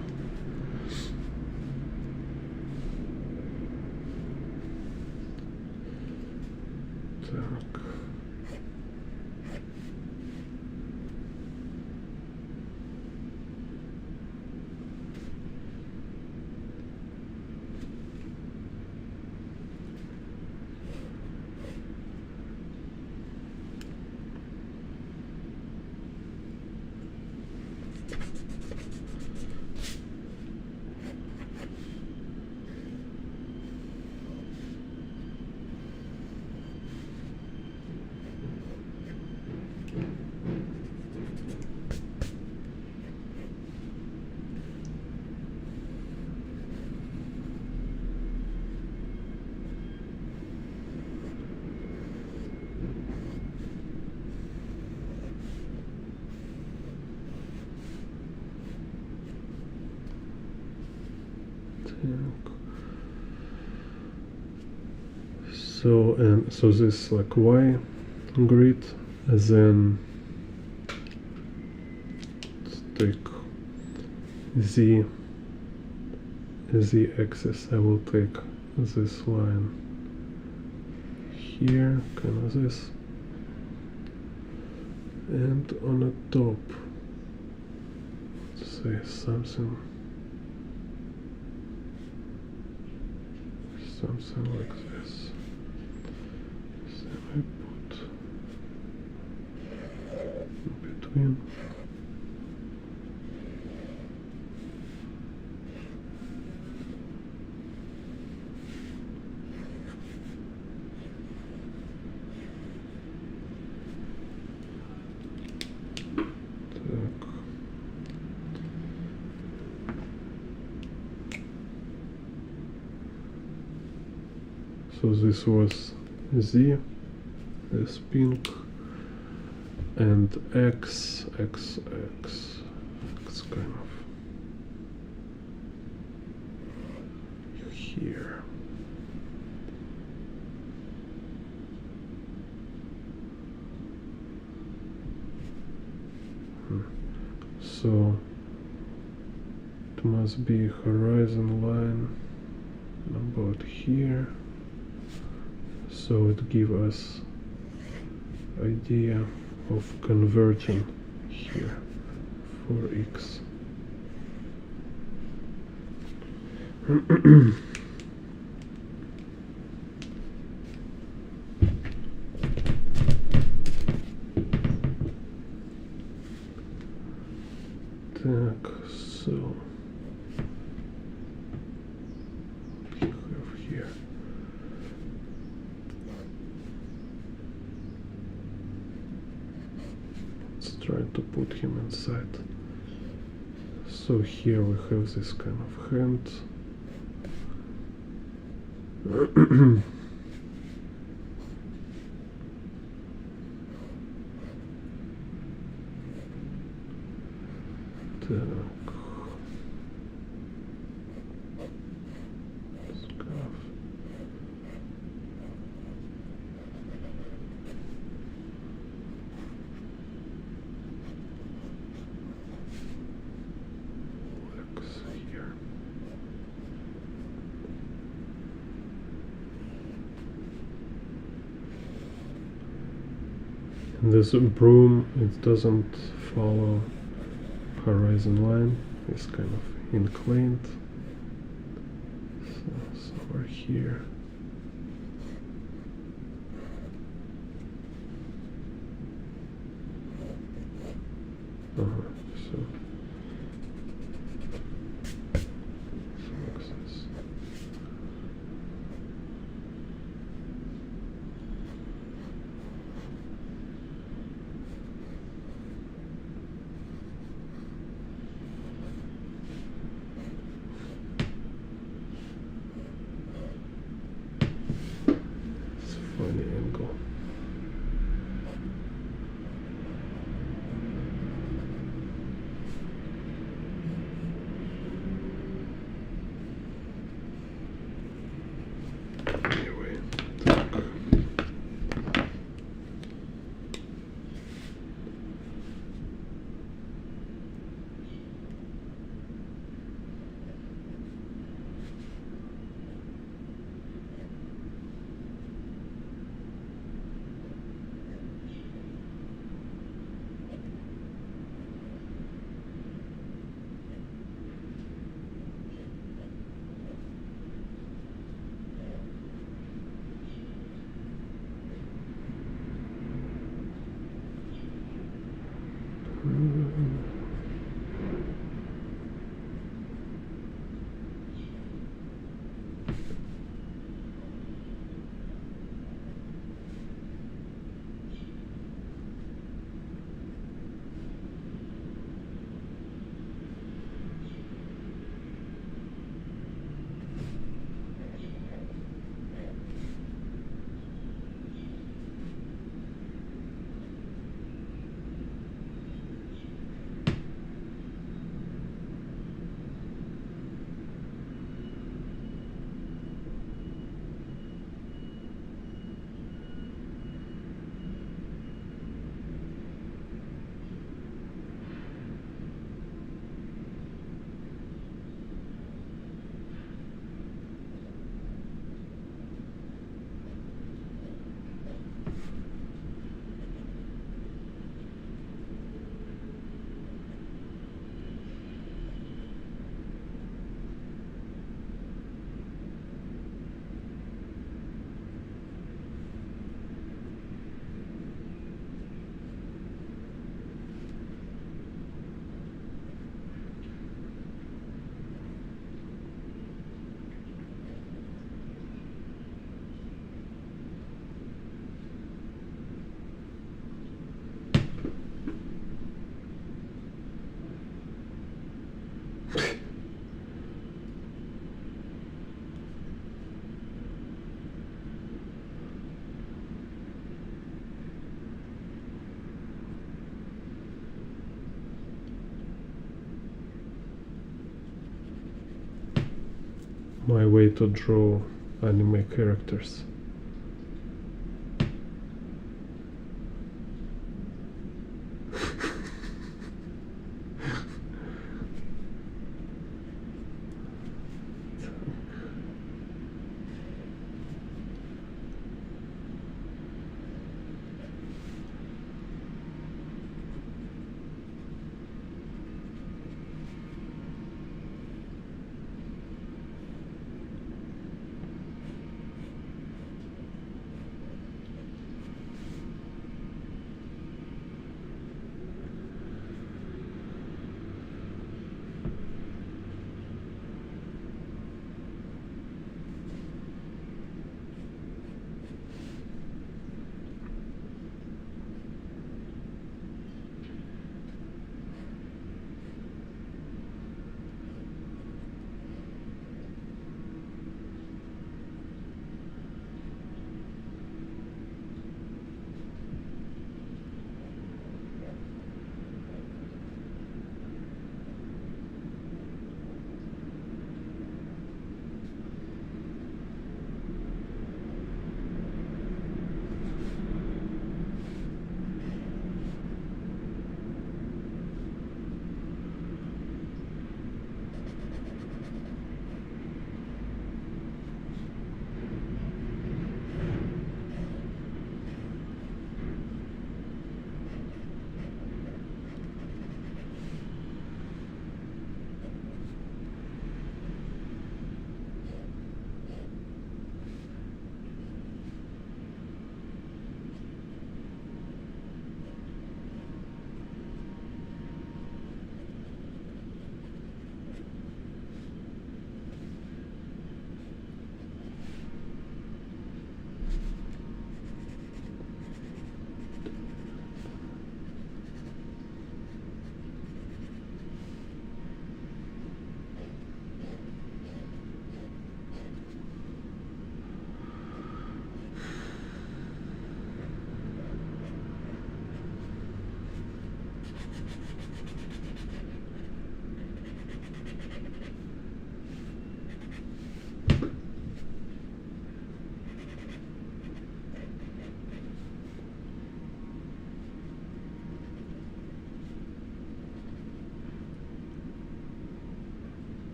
So this like Y grid, and then take Z axis. I will take this line here, kind of this, and on the top, say something like this. So I put in between. So this was Z, this pink, and X kind of here. So it must be horizon line about here. So it gives us idea of converging here for x. Так, so we have here let's try to put him inside. So here we have this kind of hand. Так. Скаф. Legs here. And this broom, it doesn't follow horizon line, it's kind of inclined. So somewhere here. So like this. It's a funny angle. Anyway, так. My way to draw anime characters.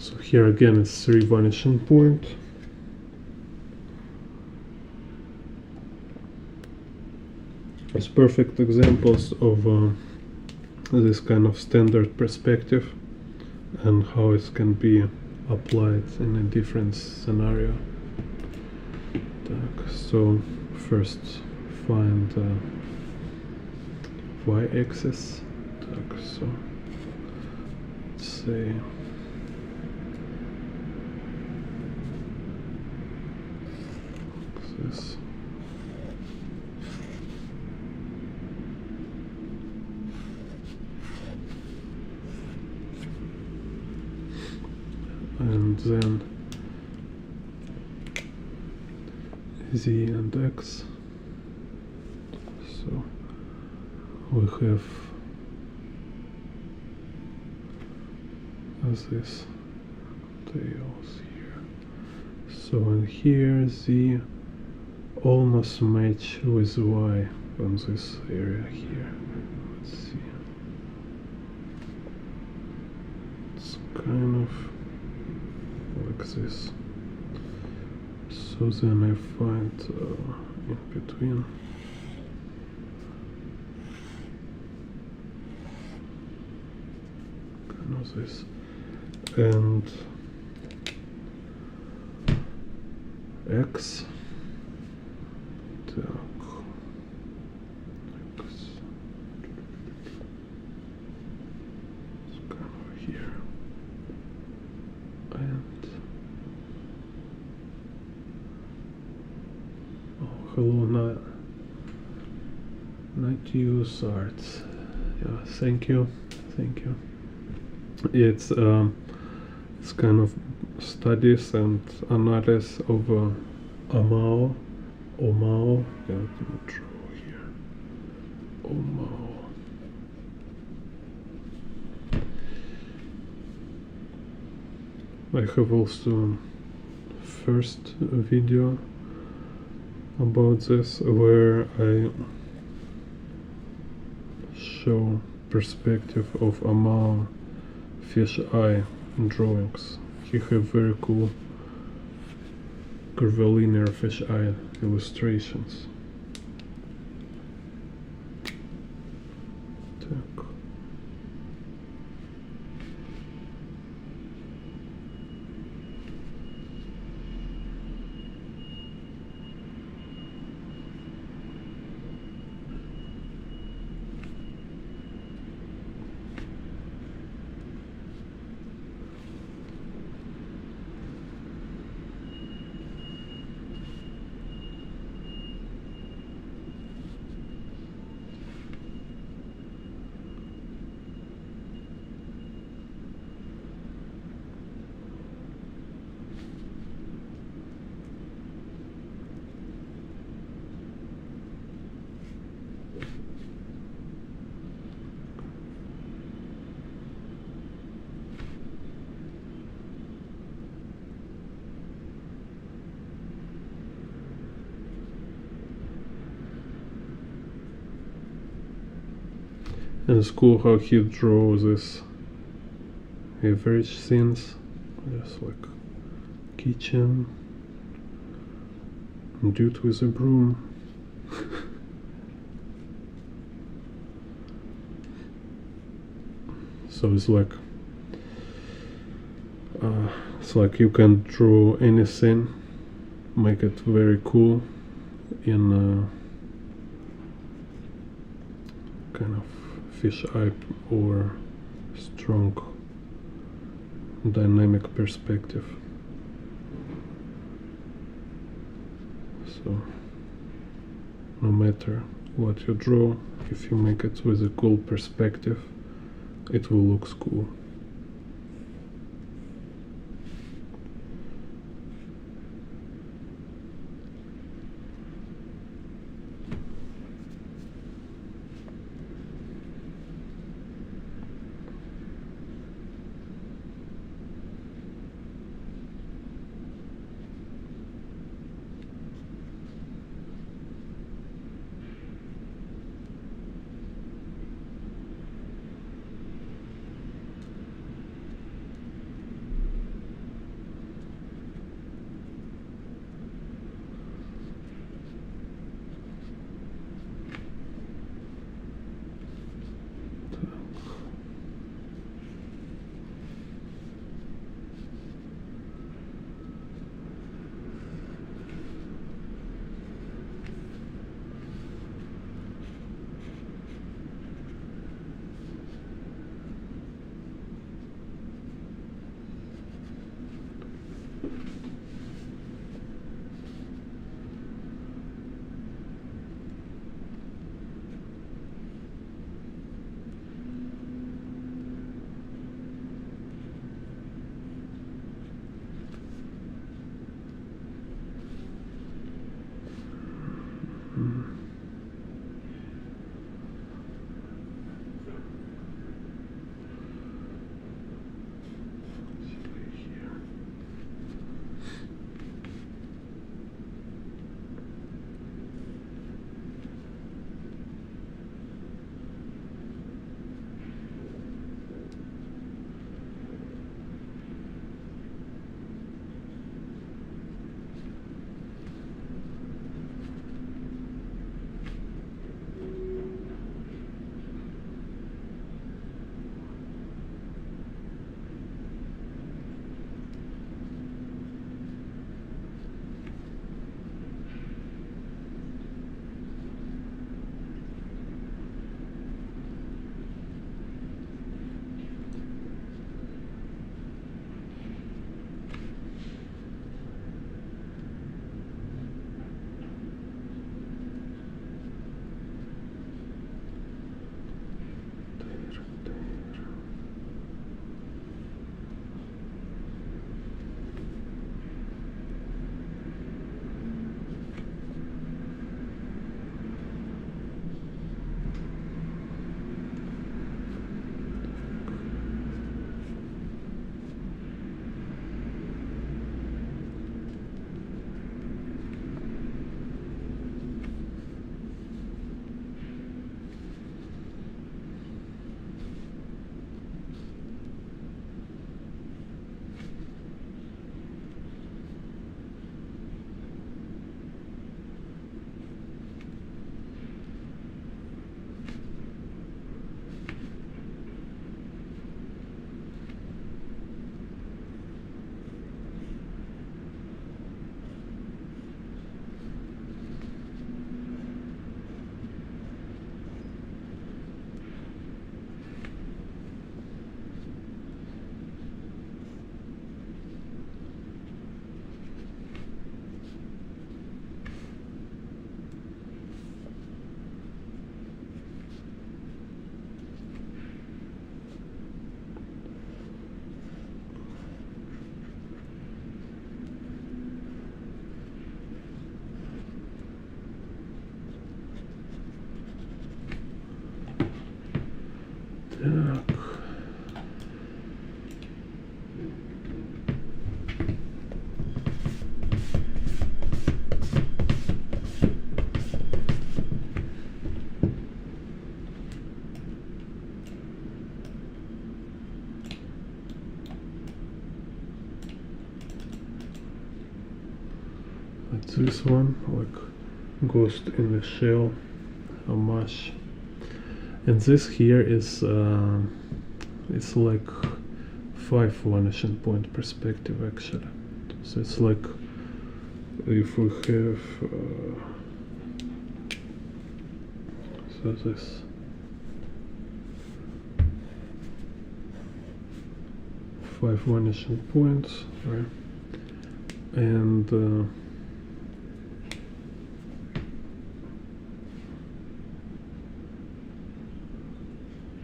So here again it's 3 vanishing point. It's perfect examples of this kind of standard perspective and how it can be applied in a different scenario. So first find y-axis. So let's say this. And then z and x. So we have this tails here. So in here z almost match with y on this area here. Let's see. It's kind of like this. So then I find in between. Kind of this. And x. Hello, not use arts. Yeah, thank you. It's kind of studies and analysis of Omao. Yeah, let me draw here. Omao. I have also first video about this where I show perspective of Omao fish eye drawings. He have very cool curvilinear fish eye illustrations. And it's cool how he draws this average scenes, just like kitchen, dude with a broom. So it's like you can draw anything, make it very cool in kind of fish eye or strong dynamic perspective. So no matter what you draw, if you make it with a cool perspective, it will look cool. Так. This one like goes in the shell, a mesh, and this here is it's like 5 vanishing point perspective actually. So it's like if we have so this 5 vanishing points, right? And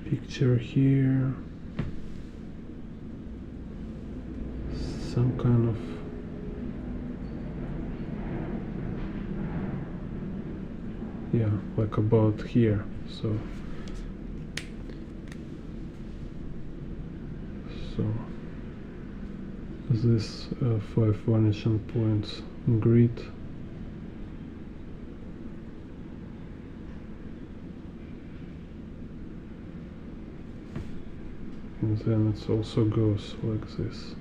picture here, some kind of yeah, like about here. So this 5 vanishing points grid. And then it also goes like this.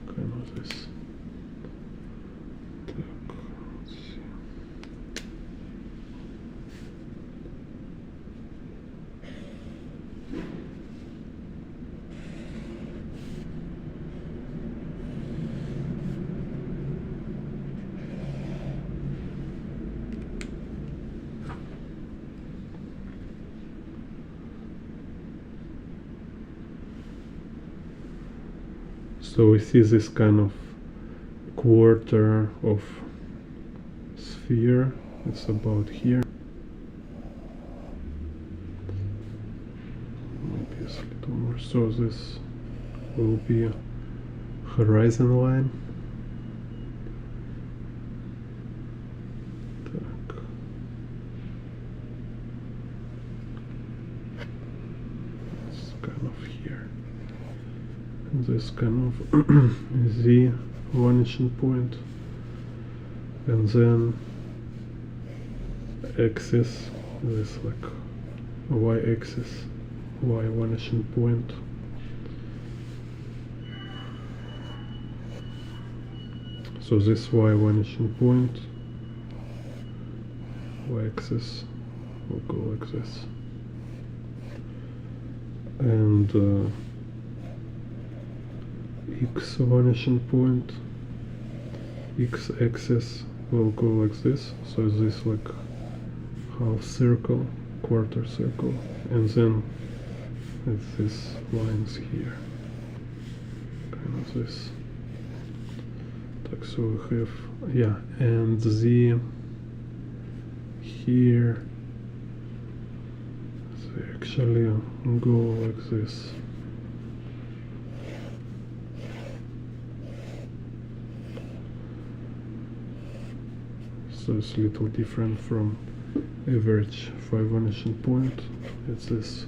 Kind of this. So we see this kind of quarter of sphere. It's about here. Maybe a little more. So this will be a horizon line. Так. It's kind of here. And this kind of Z vanishing point. And then axis, this like y-axis, y vanishing point. So this y vanishing point, y-axis will go like this, and x vanishing point, x-axis will go like this. So this like half circle, quarter circle, and then it's this lines here, kind of this. So we have, yeah, and the here they actually go like this. So it's a little different from average 5 vanishing point. It's this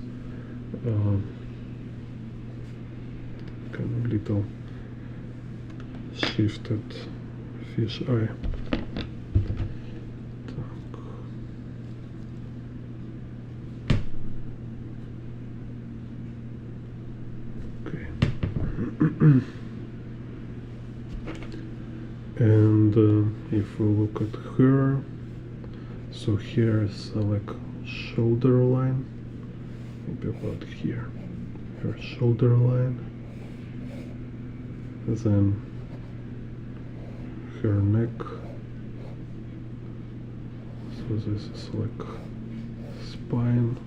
kind of little shifted fish eye. Okay. And if we look at her, so here's like shoulder line, maybe about here, her shoulder line, then her neck. So this is like spine,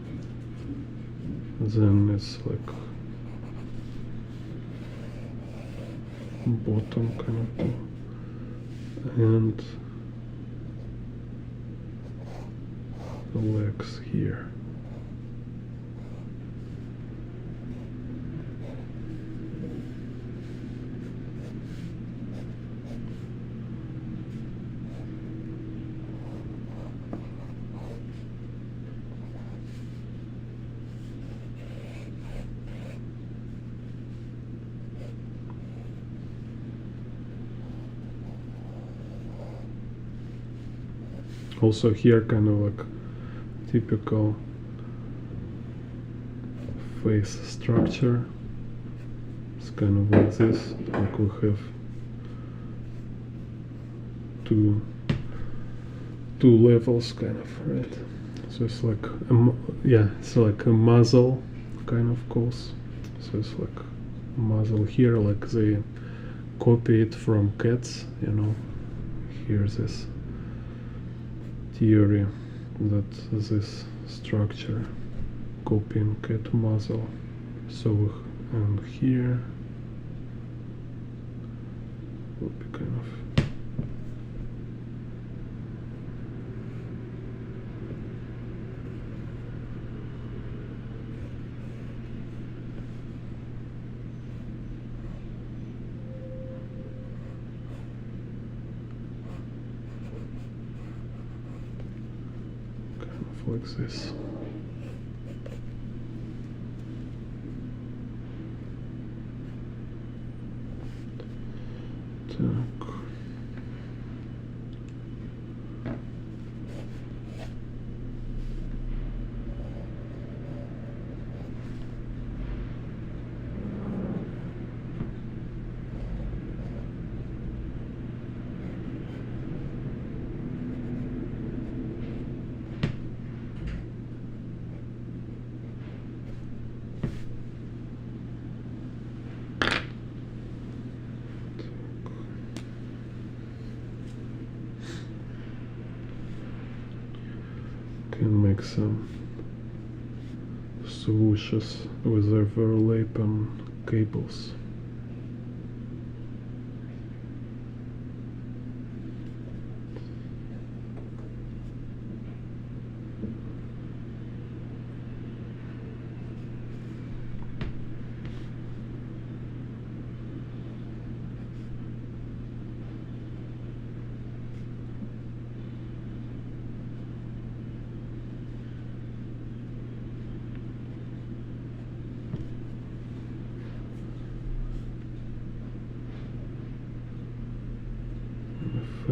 then it's like bottom kind of thing, and the legs here. Also here kind of like typical face structure. It's kind of like this, like we have two levels kind of, right? So it's like yeah, it's like a muzzle kind of course. So it's like a muzzle here, like they copy it from cats, you know. Here's this theory that this structure copying cat muzzle. So and here will be kind of like this. Так. Can make some swooshes with overlap on cables.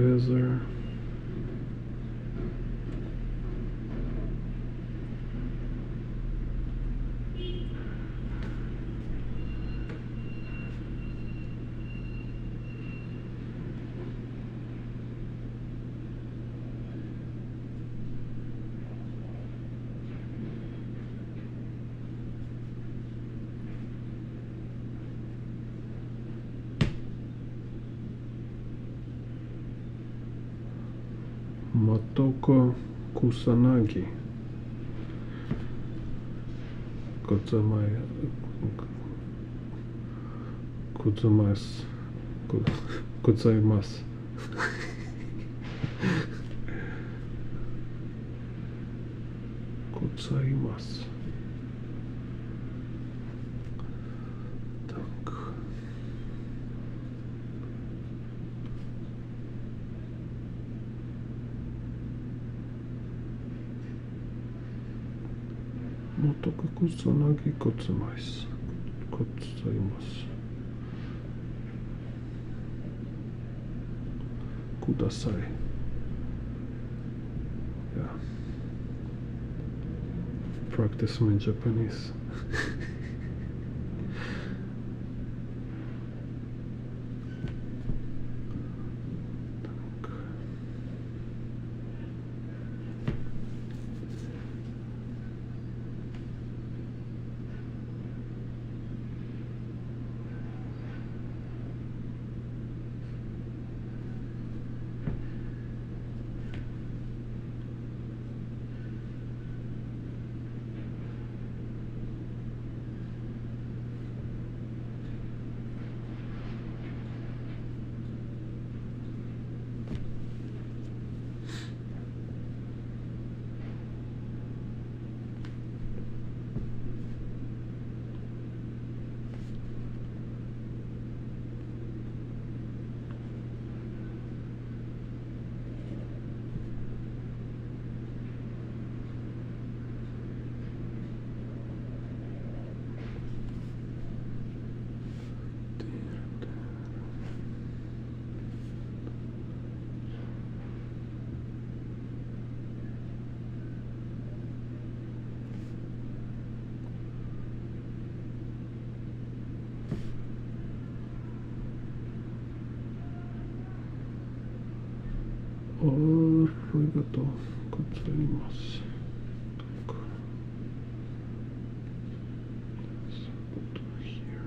feather. Motoko Kusanagi. Kutsaimasu. Kutsaimasu. Tak. Motoko Kusanagi Kutsaimasu. Kudasai. Yeah. Practice my Japanese. Arigatou gozaimasu. Here.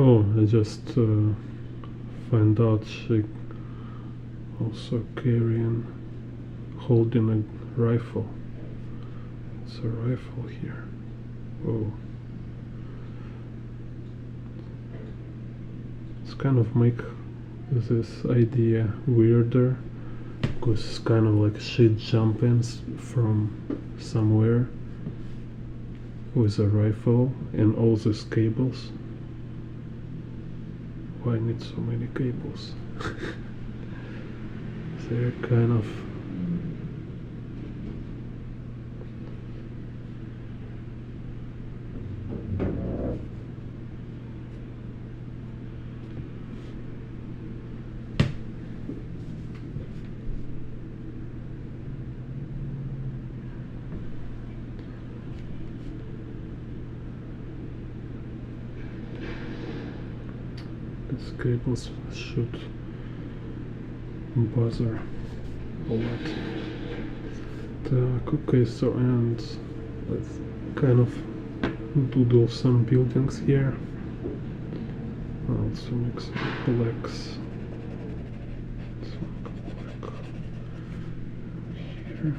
Oh, I just find out she also holding a rifle. It's a rifle here. Whoa. It's kind of make this idea weirder, because it's kind of like she jumping from somewhere with a rifle and all these cables. Why need so many cables? They're kind of these cables should bother a lot. Okay, so and let's kind of doodle some buildings here. Also make some blacks. Some black here.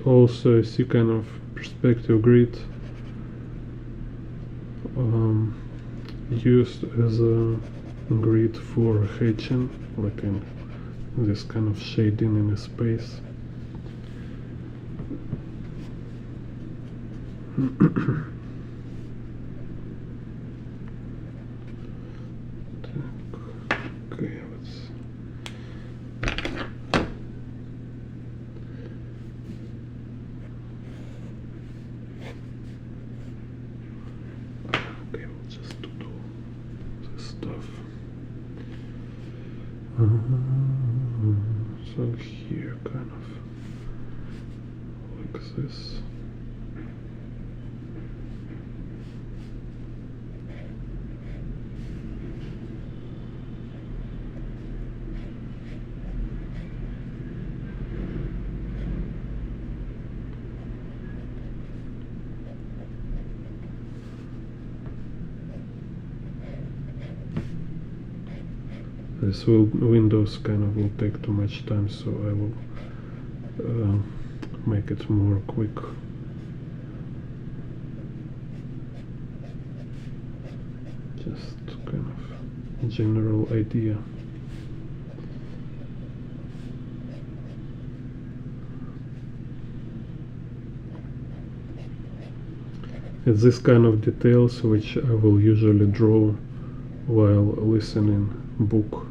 Also, see kind of perspective grid used as a grid for hatching, like in this kind of shading in a space. Okay, let's. Okay, we'll just do this stuff. So here, kind of like this. This windows kind of will take too much time, so I will make it more quick. Just kind of general idea. It's this kind of details which I will usually draw while listening book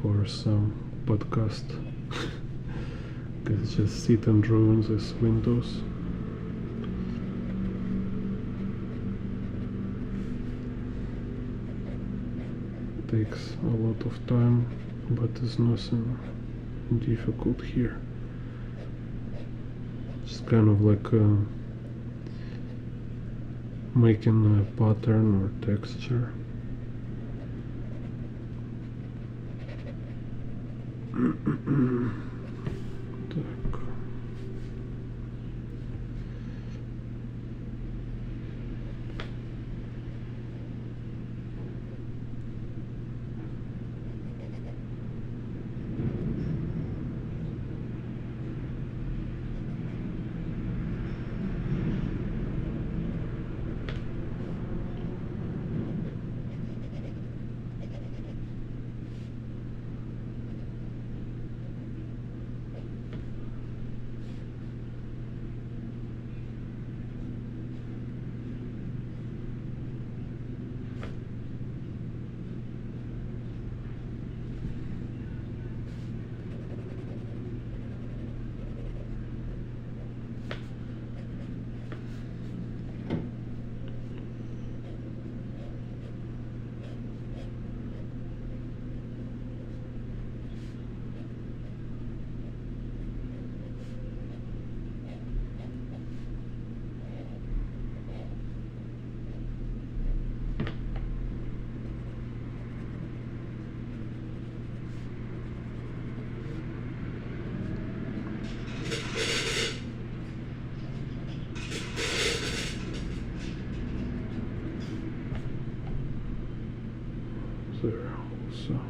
or some podcast. Because just sit and draw in these windows. Takes a lot of time, but there's nothing difficult here. Just kind of like making a pattern or texture. Так. There also.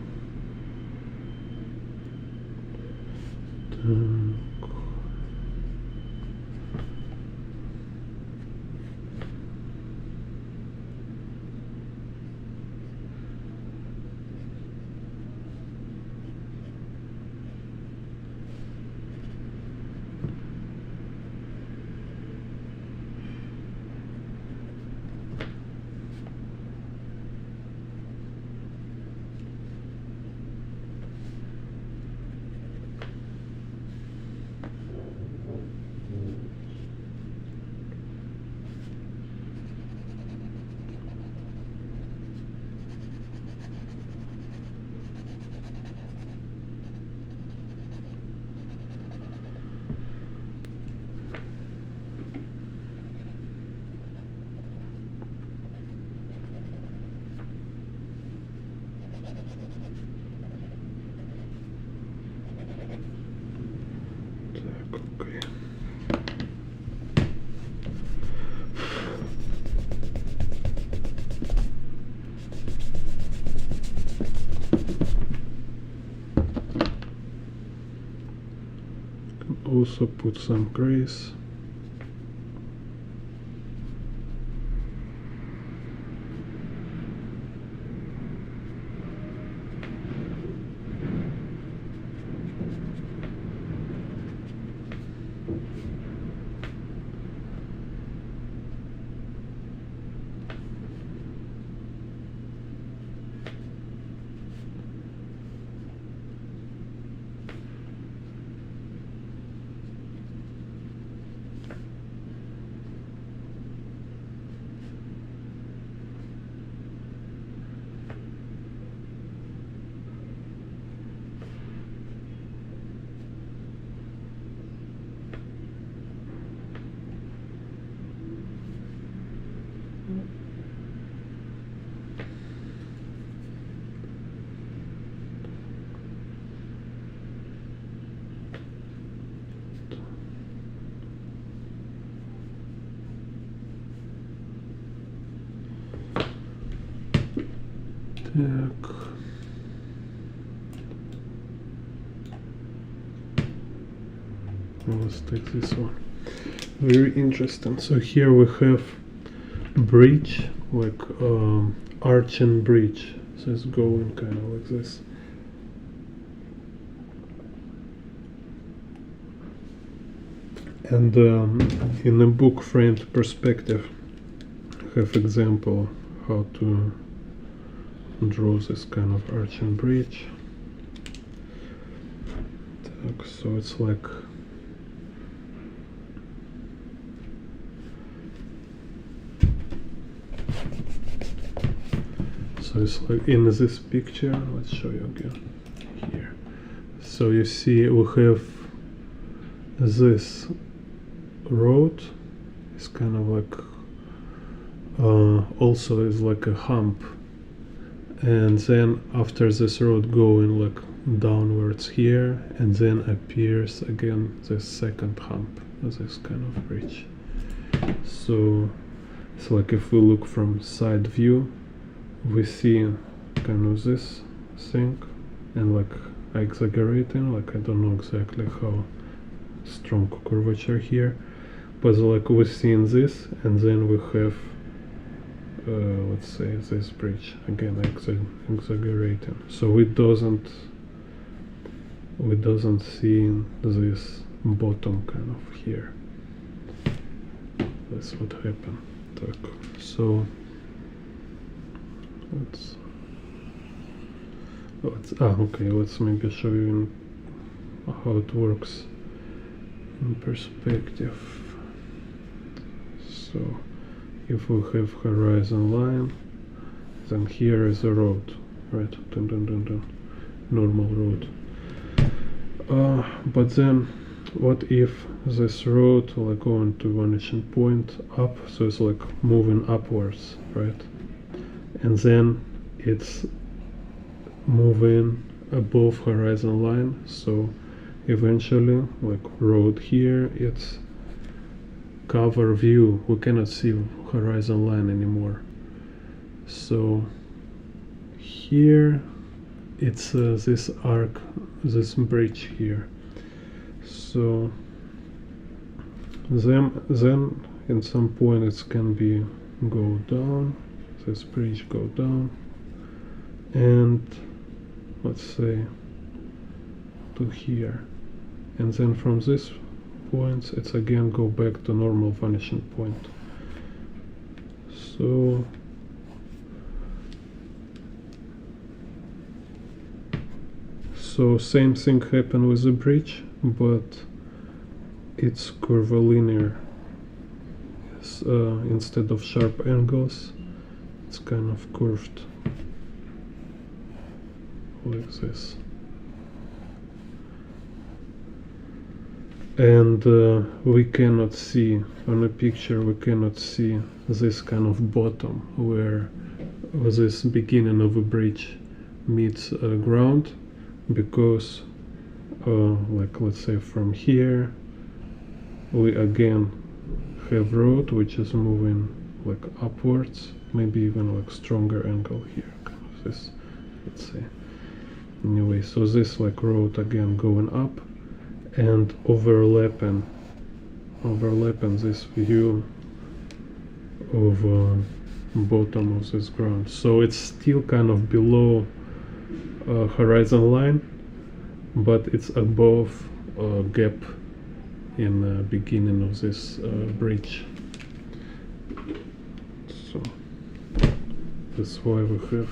Okay. Can also put some grays. Так. let's take this one. Very interesting. So here we have bridge, like arching bridge. So it's going kind of like this. And in a book framed perspective, I have example how to draw this kind of arching bridge. So it's like in this picture. Let's show you again here. So you see we have this road. It's kind of like also is like a hump, and then after this road going like downwards here, and then appears again this second hump, this kind of bridge. So it's like if we look from side view, we see kind of this thing, and like exaggerating, like I don't know exactly how strong curvature here, but like we're seeing this, and then we have let's say this bridge again exaggerating, so we doesn't see this bottom kind of here. That's what happened. So let's maybe show you how it works in perspective. So if we have horizon line, then here is a road, right? Dun, dun, dun, dun. Normal road. But then what if this road like going to vanishing point up, so it's like moving upwards, right? And then it's moving above horizon line, so eventually like road here, it's cover view, we cannot see horizon line anymore. So here it's this arc, this bridge here. So then in some point it can be go down, this bridge go down, and let's say to here, and then from this point it's again go back to normal vanishing point. So same thing happened with the bridge, but it's curvilinear. Instead of sharp angles, it's kind of curved like this. And we cannot see on a picture, we cannot see this kind of bottom where this beginning of a bridge meets ground, because like let's say from here we again have road which is moving like upwards, maybe even like stronger angle here, kind of this, let's say. Anyway, so this like road again going up and overlapping this view of bottom of this ground. So it's still kind of below horizon line, but it's above gap in the beginning of this bridge. So that's why we have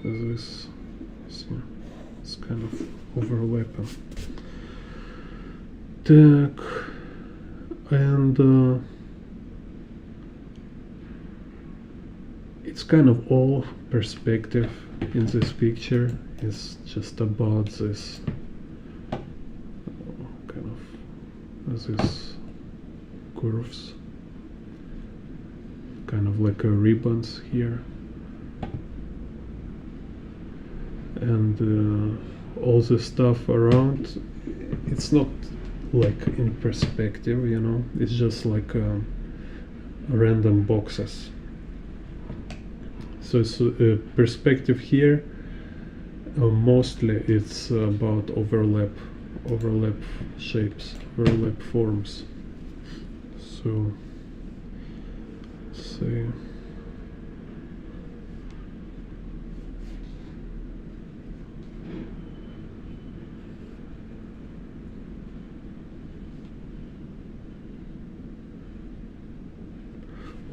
this. See, it's kind of overlapping. And it's kind of all perspective in this picture. It's just about this kind of these curves, kind of like a ribbons here, and all the stuff around. It's not like in perspective, you know, it's just like random boxes. So it's a perspective here, Mostly it's about overlap shapes, overlap forms. So let's see.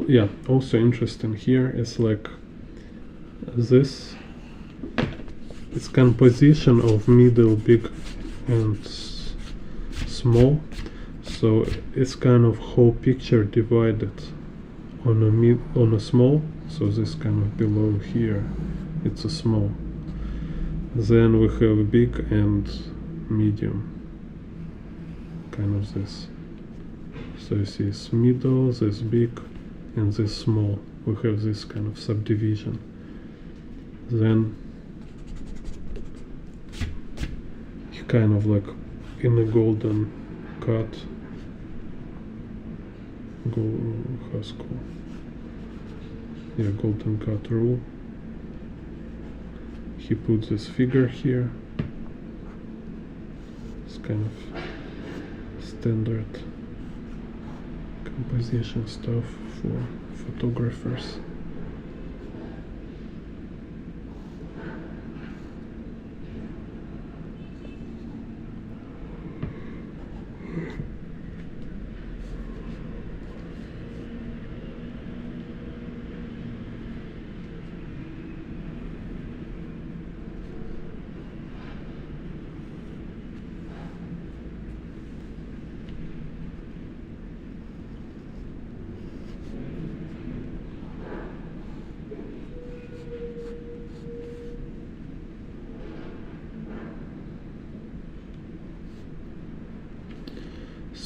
Yeah, also interesting here is like this. It's composition of middle, big, and small. So it's kind of whole picture divided on a small. So this kind of below here, it's a small. Then we have big and medium. Kind of this. So you see this middle, this big, and this small. We have this kind of subdivision. Then kind of like in a golden cut. Golden cut rule. He puts this figure here. It's kind of standard composition stuff for photographers.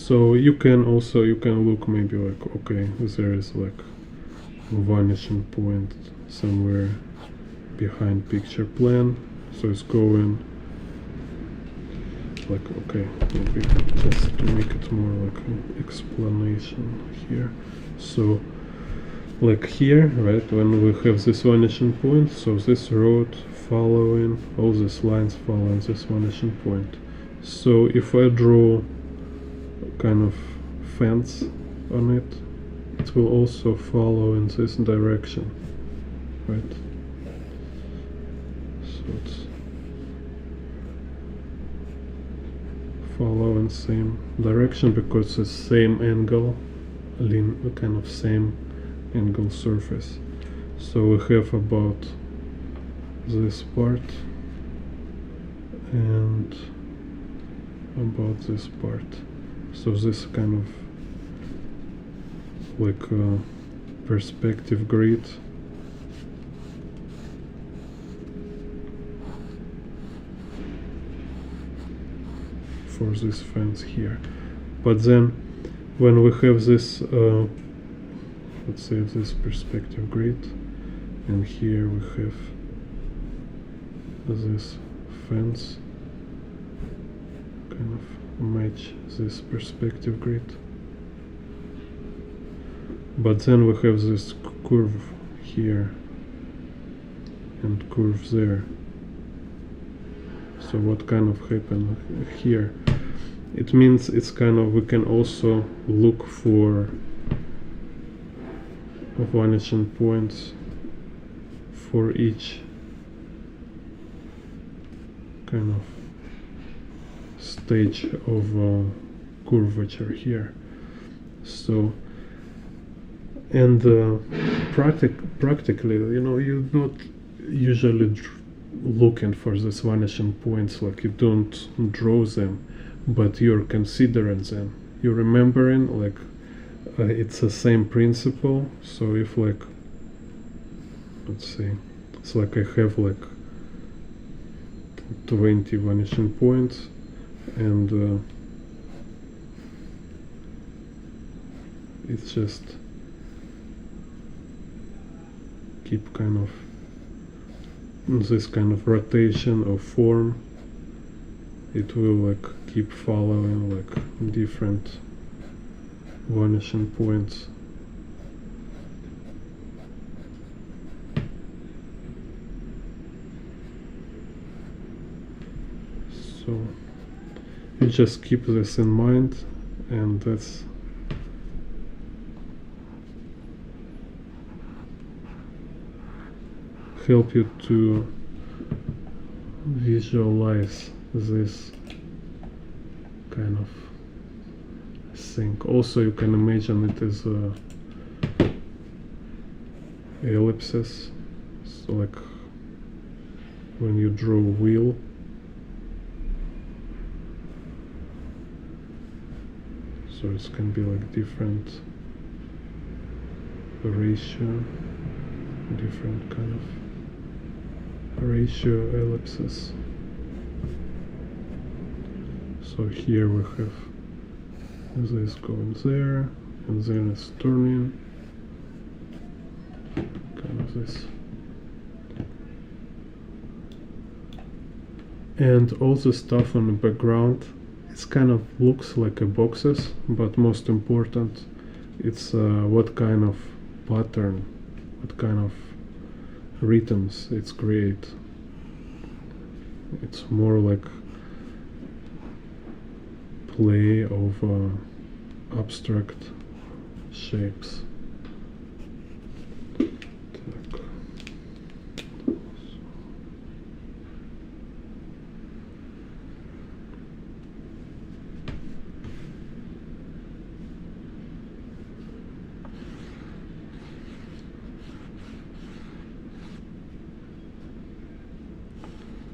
So you can look maybe like, okay, there is like a vanishing point somewhere behind picture plan, so it's going like, okay, maybe just to make it more like an explanation here. So like here, right, when we have this vanishing point, so this road following, all these lines following this vanishing point. So if I draw kind of fence on it will also follow in this direction, right? So it's follow in same direction because it's same angle, kind of same angle surface. So we have about this part and about this part. So this kind of like a perspective grid. For this fence here. But then when we have this let's say this perspective grid, and here we have this fence, kind of match this perspective grid. But then we have this curve here and curve there. So what kind of happened here? It means it's kind of, we can also look for vanishing points for each kind of stage of curvature here. So and practically, you know, you're not usually looking for these vanishing points, like you don't draw them, but you're considering them, you're remembering, like it's the same principle. So if, like, let's see, it's like I have like 20 vanishing points, and it's just keep kind of this kind of rotation of form. It will like keep following like different vanishing points. So you just keep this in mind, and that's help you to visualize this kind of thing. Also, you can imagine it as ellipses, so like when you draw a wheel. So it can be like different ratio, different kind of ratio ellipses. So here we have this going there, and then it's turning, kind of this. And all the stuff on the background, it's kind of looks like a boxes, but most important, it's what kind of pattern, what kind of rhythms it's create. It's more like play of abstract shapes.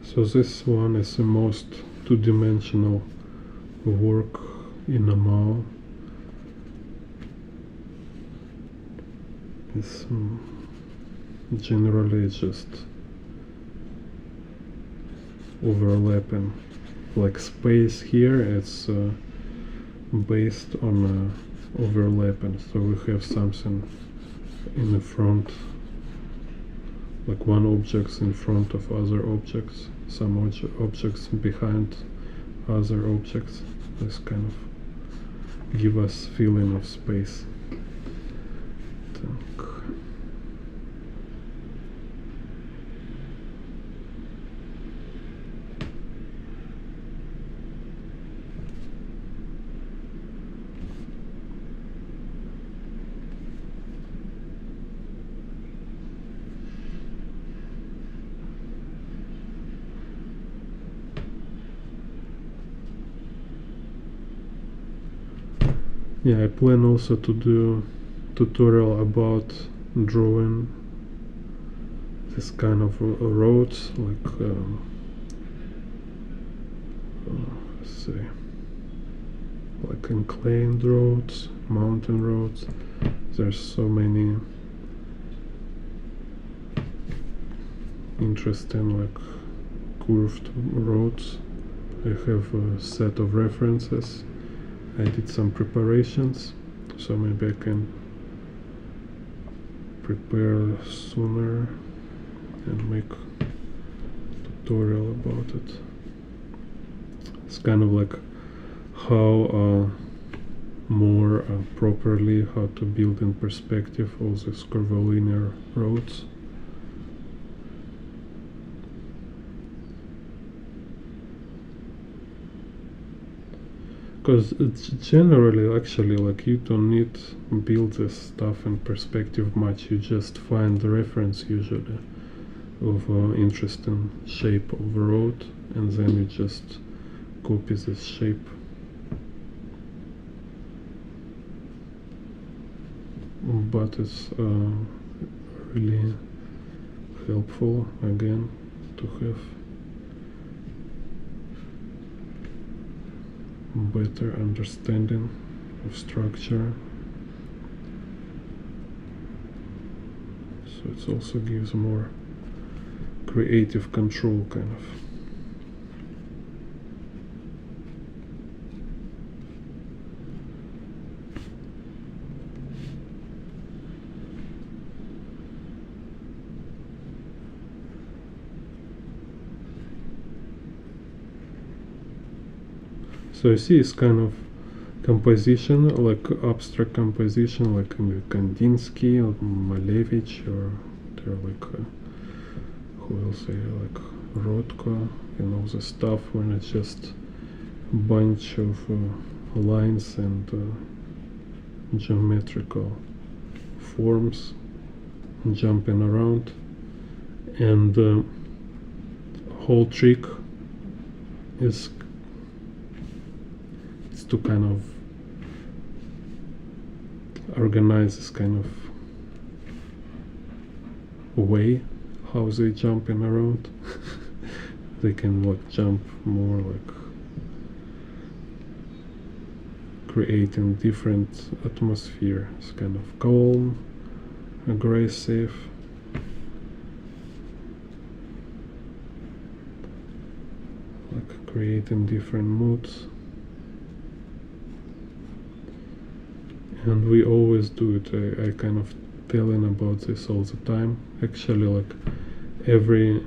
So this one is the most two-dimensional work in Omao. It's generally just overlapping, like space here. It's based on overlapping. So we have something in the front, like one object's in front of other objects, some objects behind other objects. This kind of give us feeling of space. Yeah, I plan also to do tutorial about drawing this kind of roads, like let's say, like inclined roads, mountain roads. There's so many interesting, like curved roads. I have a set of references. I did some preparations, so maybe I can prepare sooner and make a tutorial about it. It's kind of like how more properly how to build in perspective all these curvilinear roads. Because it's generally, actually, like you don't need to build this stuff in perspective much. You just find the reference usually of interesting shape of a road, and then you just copy this shape. But it's really helpful again to have better understanding of structure. So it also gives more creative control, kind of. So you see, it's kind of composition, like abstract composition, like Kandinsky or Malevich, or they're like who else? Like Rodko, you know, the stuff when it's just a bunch of lines and geometrical forms jumping around, and the whole trick is to kind of organize this kind of way how they jumping around. They can like jump more like creating different atmosphere. It's kind of calm, aggressive, like creating different moods. And we always do it. I kind of telling about this all the time. Actually, like every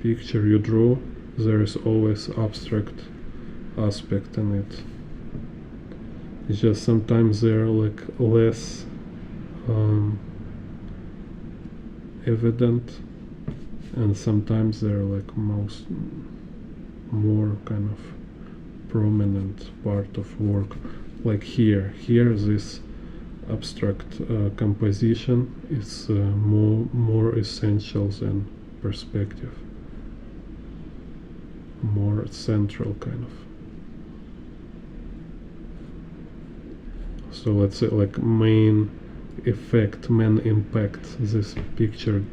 picture you draw, there is always abstract aspect in it. It's just sometimes they're like less evident, and sometimes they're like more kind of prominent part of work. Like here this abstract composition is more essential than perspective, more central kind of. So let's say like main impact this picture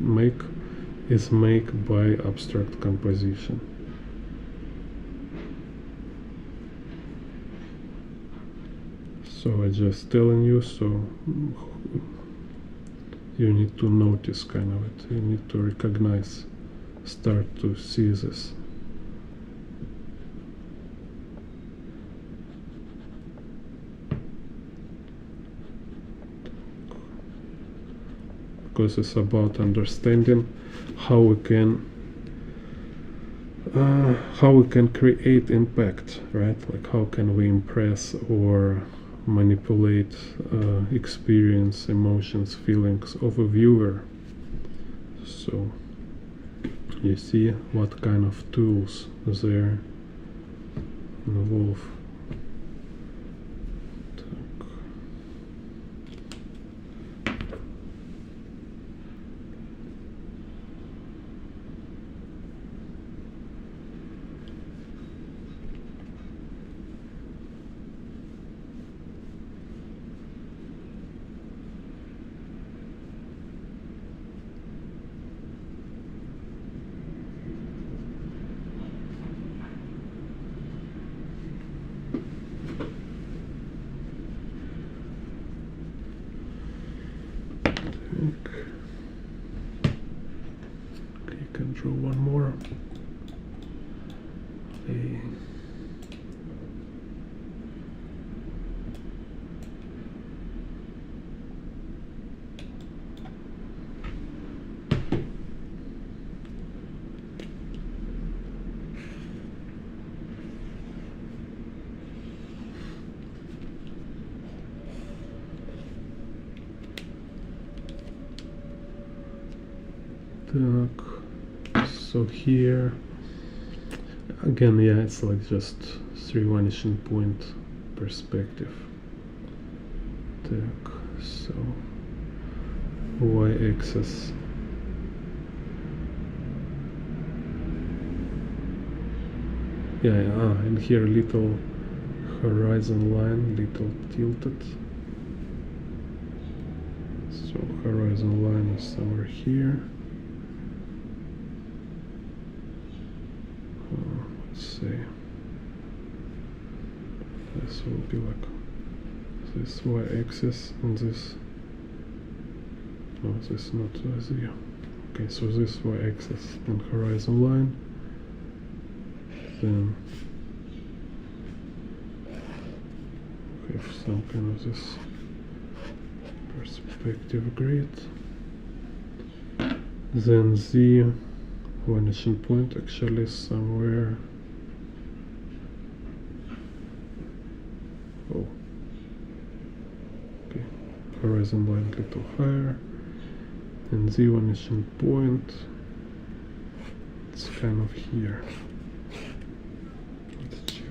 is make by abstract composition. So I'm just telling you, so you need to notice kind of it, you need to recognize, start to see this. Because it's about understanding how we can create impact, right? Like how can we impress or manipulate experience, emotions, feelings of a viewer. So you see what kind of tools there involve. Okay, you can draw one more. Okay. So here again, yeah, it's like just 3 vanishing point perspective. So y-axis, and here little horizon line, little tilted. So horizon line is somewhere here. Let's see. This will be like this y-axis and this. No, this is not z. Okay, so this y-axis and horizon line. Then we have some kind of this perspective grid. Then the vanishing point actually is somewhere. Oh, okay. Horizon line a little higher, and the vanishing point It's kind of here. Let's check.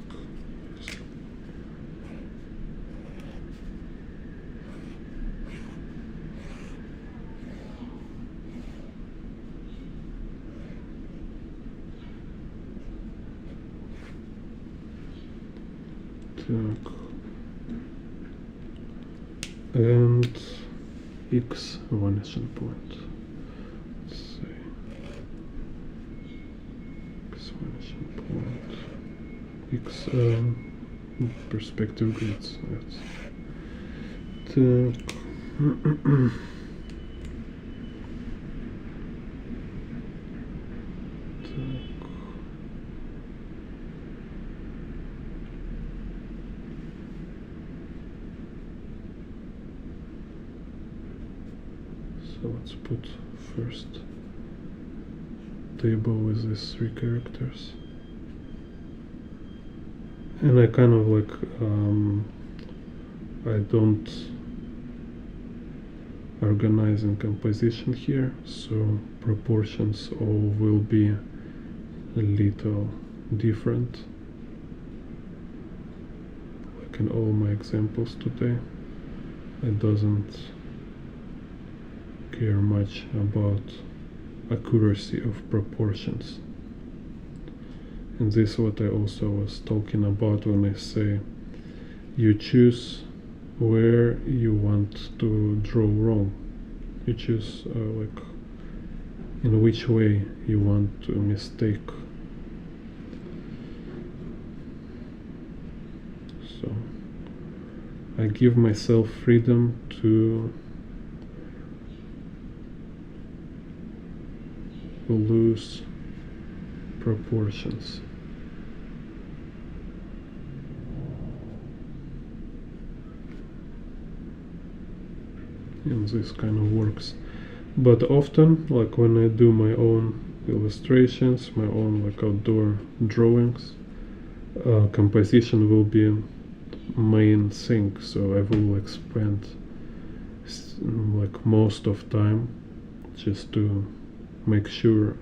Так. And X vanishing point. Let's say X vanishing point. X perspective grids. Yes. Так. So let's put first table with these 3 characters. And I kind of like, I don't organize in composition here, so proportions all will be a little different, like in all my examples today. It doesn't care much about accuracy of proportions. And this is what I also was talking about when I say you choose where you want to draw wrong. You choose like in which way you want to mistake. So I give myself freedom to lose proportions. And this kind of works. But often, like when I do my own illustrations, my own like outdoor drawings, composition will be main thing, so I will like spend like most of time just to make sure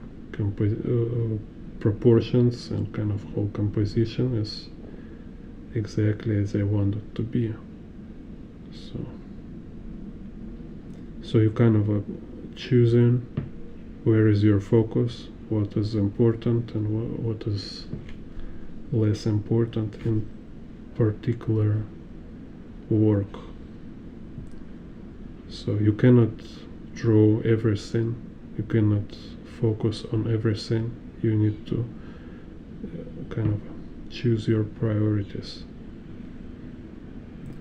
proportions and kind of whole composition is exactly as I want it to be. So you kind of choosing where is your focus, what is important and what is less important in particular work. So you cannot draw everything, you cannot focus on everything, you need to kind of choose your priorities.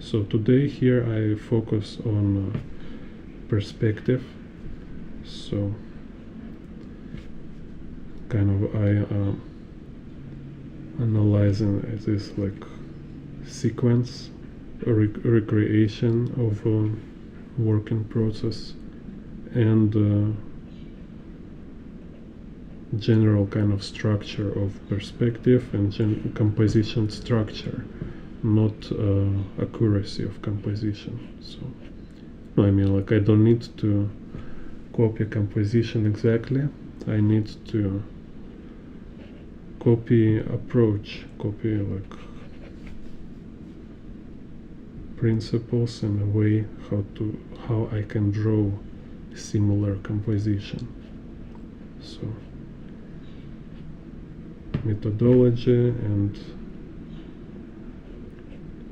So today here I focus on perspective, so kind of I analyzing this like sequence recreation of a working process and general kind of structure of perspective and composition structure, not accuracy of composition. So I mean, like I don't need to copy composition exactly, I need to copy approach, copy like principles and a way how I can draw similar composition. So methodology and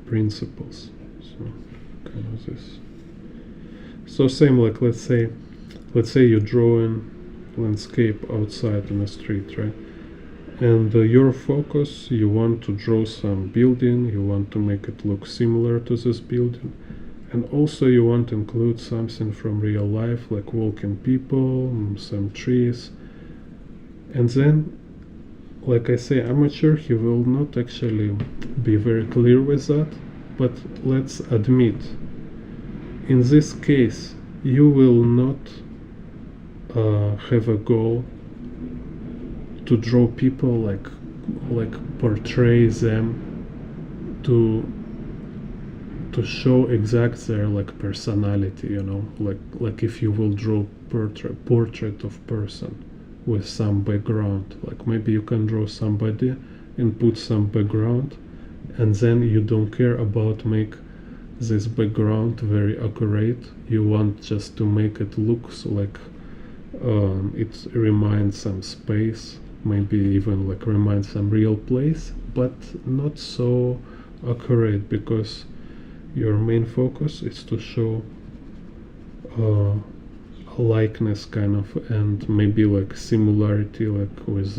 principles, so kind of this. So same like let's say you're drawing landscape outside in the street, right? And your focus, you want to draw some building, you want to make it look similar to this building, and also you want to include something from real life like walking people, some trees. And then, like I say, amateur, he will not actually be very clear with that, but let's admit, in this case, you will not have a goal to draw people like portray them to show exact their like personality, you know, like if you will draw portrait of person, with some background. Like maybe you can draw somebody and put some background, and then you don't care about make this background very accurate. You want just to make it looks like it reminds some space, maybe even like reminds some real place, but not so accurate, because your main focus is to show a likeness kind of, and maybe like similarity like with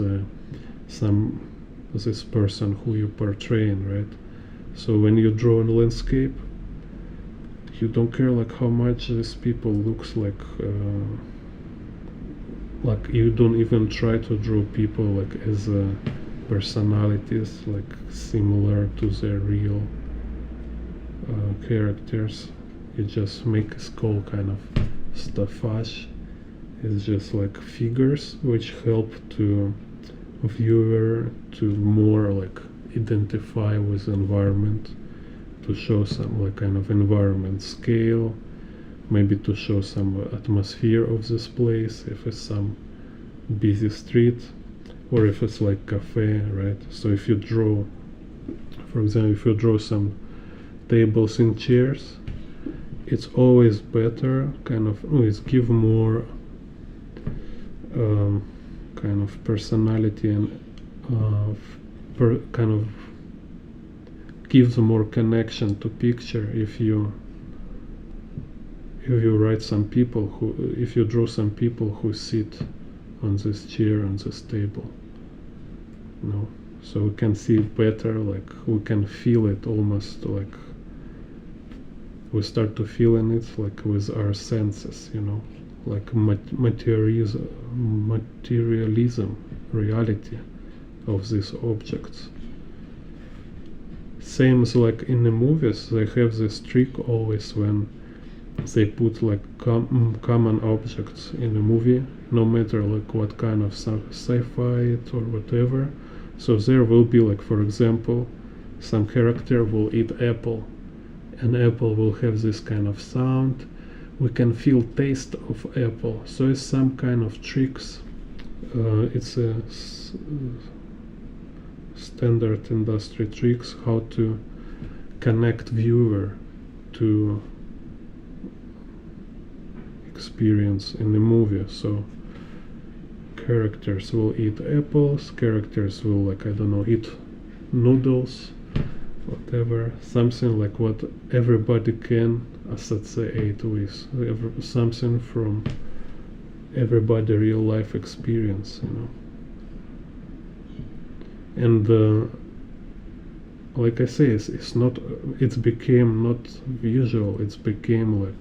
some this person who you portraying, right? So when you draw a landscape, you don't care like how much these people looks like you don't even try to draw people like as personalities like similar to their real characters. You just make a skull kind of staffage. It's just like figures which help to viewer to more like identify with environment, to show some like kind of environment scale, maybe to show some atmosphere of this place, if it's some busy street or if it's like cafe, right? So if you draw, for example, if you draw some tables and chairs, it's always better kind of always give more kind of personality and kind of gives more connection to picture if you write some people who, if you draw some people who sit on this chair, on this table, you know, so we can see better, like we can feel it almost like we start to feel in it like with our senses, you know, like materialism, reality of these objects. Same as like in the movies, they have this trick always when they put like common objects in a movie, no matter like what kind of sci-fi it or whatever. So there will be like, for example, some character will eat apple, and apple will have this kind of sound. We can feel taste of apple. So it's some kind of tricks. It's a standard industry tricks how to connect viewer to experience in the movie. So characters will eat apples, characters will, like, I don't know, eat noodles, whatever, something like what everybody can associate with, something from everybody real life experience, you know. And like I say, it's not, it became not visual, it became like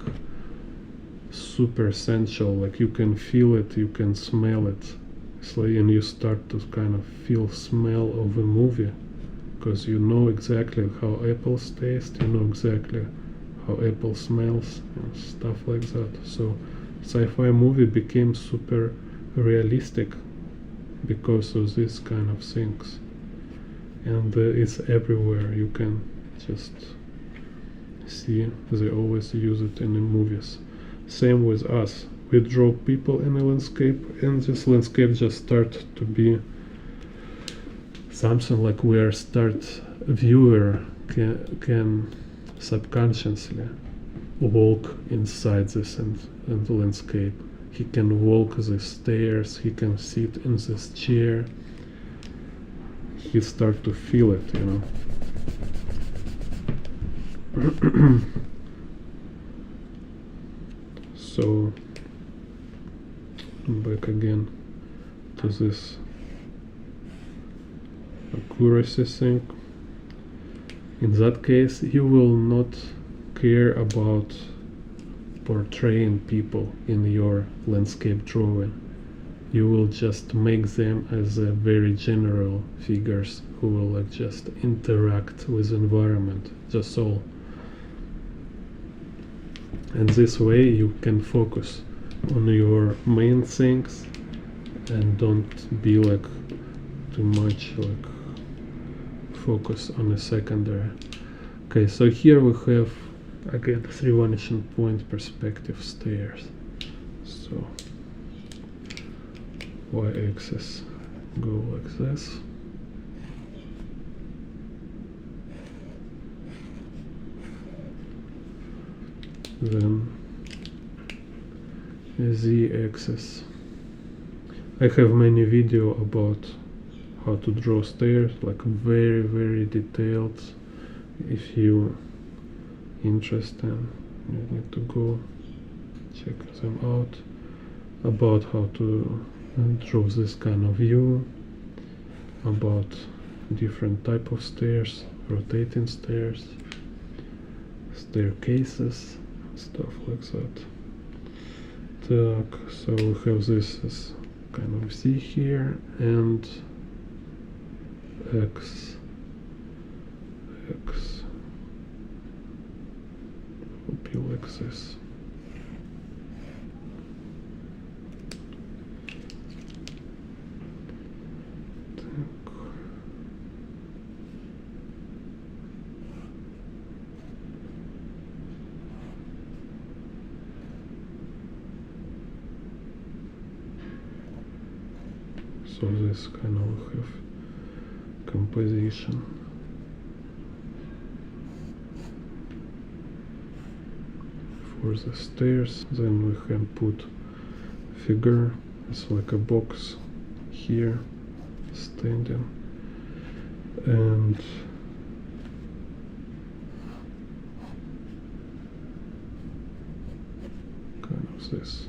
super essential, like you can feel it, you can smell it. It's like, and you start to kind of feel smell of a movie, because you know exactly how apples taste, you know exactly how apple smells and stuff like that. So sci-fi movie became super realistic because of these kind of things, and it's everywhere. You can just see they always use it in the movies. Same with us, we draw people in a landscape, and this landscape just start to be something like where viewer can subconsciously walk inside this and landscape. He can walk the stairs, he can sit in this chair, he start to feel it, you know. So back again to this accuracy thing. In that case, you will not care about portraying people in your landscape drawing. You will just make them as very general figures who will like just interact with environment, just all. And this way you can focus on your main things and don't be like too much like focus on a secondary. Okay, so here we have again 3 vanishing point perspective stairs. So y-axis go like this. Then z-axis. I have many video about how to draw stairs, like very detailed. If you interested, you need to go check them out, about how to draw this kind of view, about different type of stairs, rotating stairs, staircases, stuff like that. So we have this as kind of Z here, and X will be like this. So this kind of have composition. For the stairs, then we can put figure. It's like a box here, standing, and kind of this.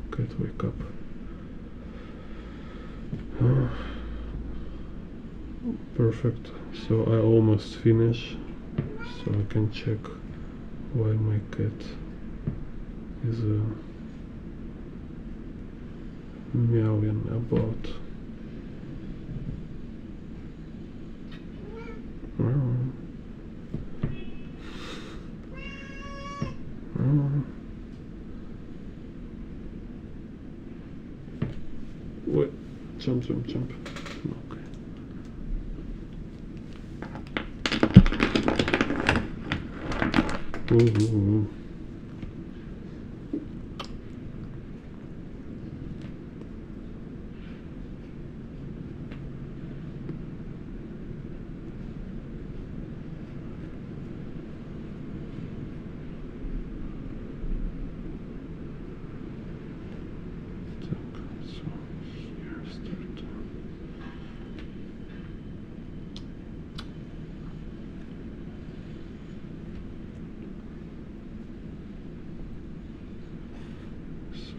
Can't wake up. Perfect. So I almost finish, so I can check why my cat is meowing about. Wait, jump. Okay. Ooh. So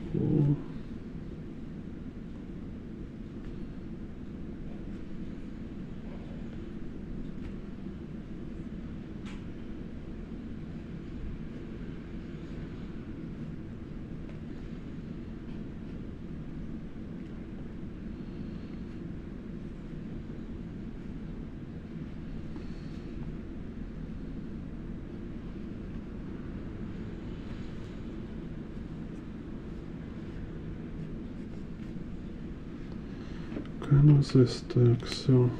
kind of this stack, so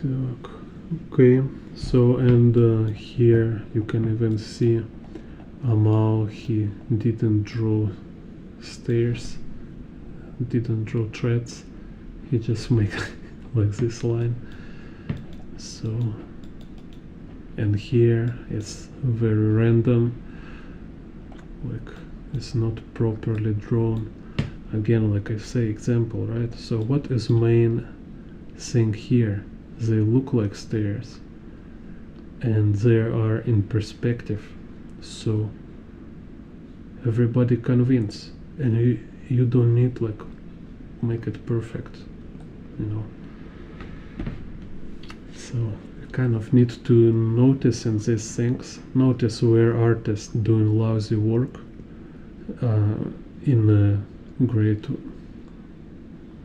Okay, so and here you can even see Omao, he didn't draw stairs, didn't draw threads, he just make like this line. So, and here it's very random, like it's not properly drawn. Again, like I say, example, right? So what is main thing here? They look like stairs and they are in perspective, so everybody convince, and you don't need like make it perfect, you know. So you kind of need to notice in these things, notice where artists doing lousy work in a great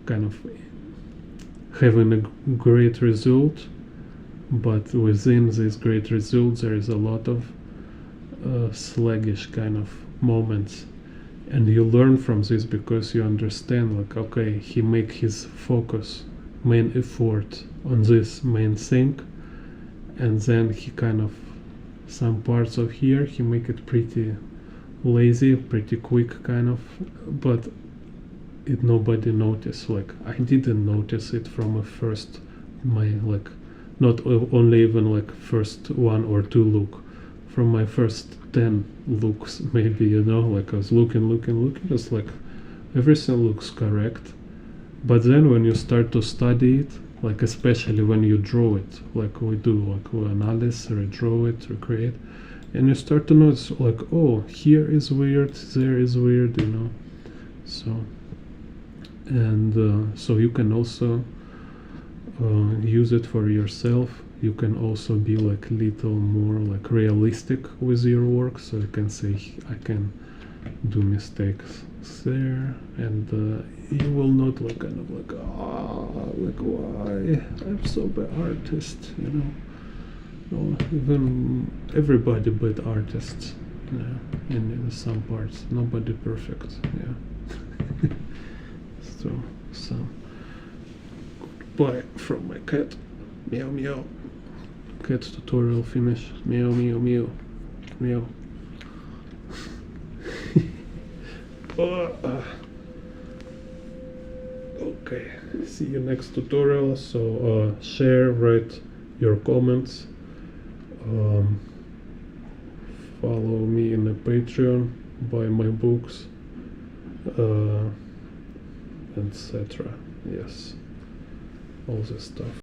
kind of having a great result, but within this great result there is a lot of sluggish kind of moments, and you learn from this because you understand like, okay, he make his focus, main effort on this main thing, and then he kind of some parts of here he make it pretty lazy, pretty quick kind of, but it nobody noticed. Like I didn't notice it from a first my like not only even like first one or two look, from my first 10 looks maybe, you know, like I was looking, it's like everything looks correct, but then when you start to study it, like especially when you draw it like we do, like we analyze, redraw it, recreate, and you start to notice like, oh, here is weird, there is weird, you know. So and so you can also use it for yourself. You can also be like little more like realistic with your work, so you can say I can do mistakes there, and you will not like kind of like, like why I'm so bad artist, you know. No, even everybody but artists, yeah, in some parts nobody perfect, yeah. So some goodbye from my cat. Meow meow. Cat tutorial finish. Meow meow meow. Meow. Okay, see you next tutorial. So share, write your comments, follow me in the Patreon, buy my books, etc. Yes, all this stuff.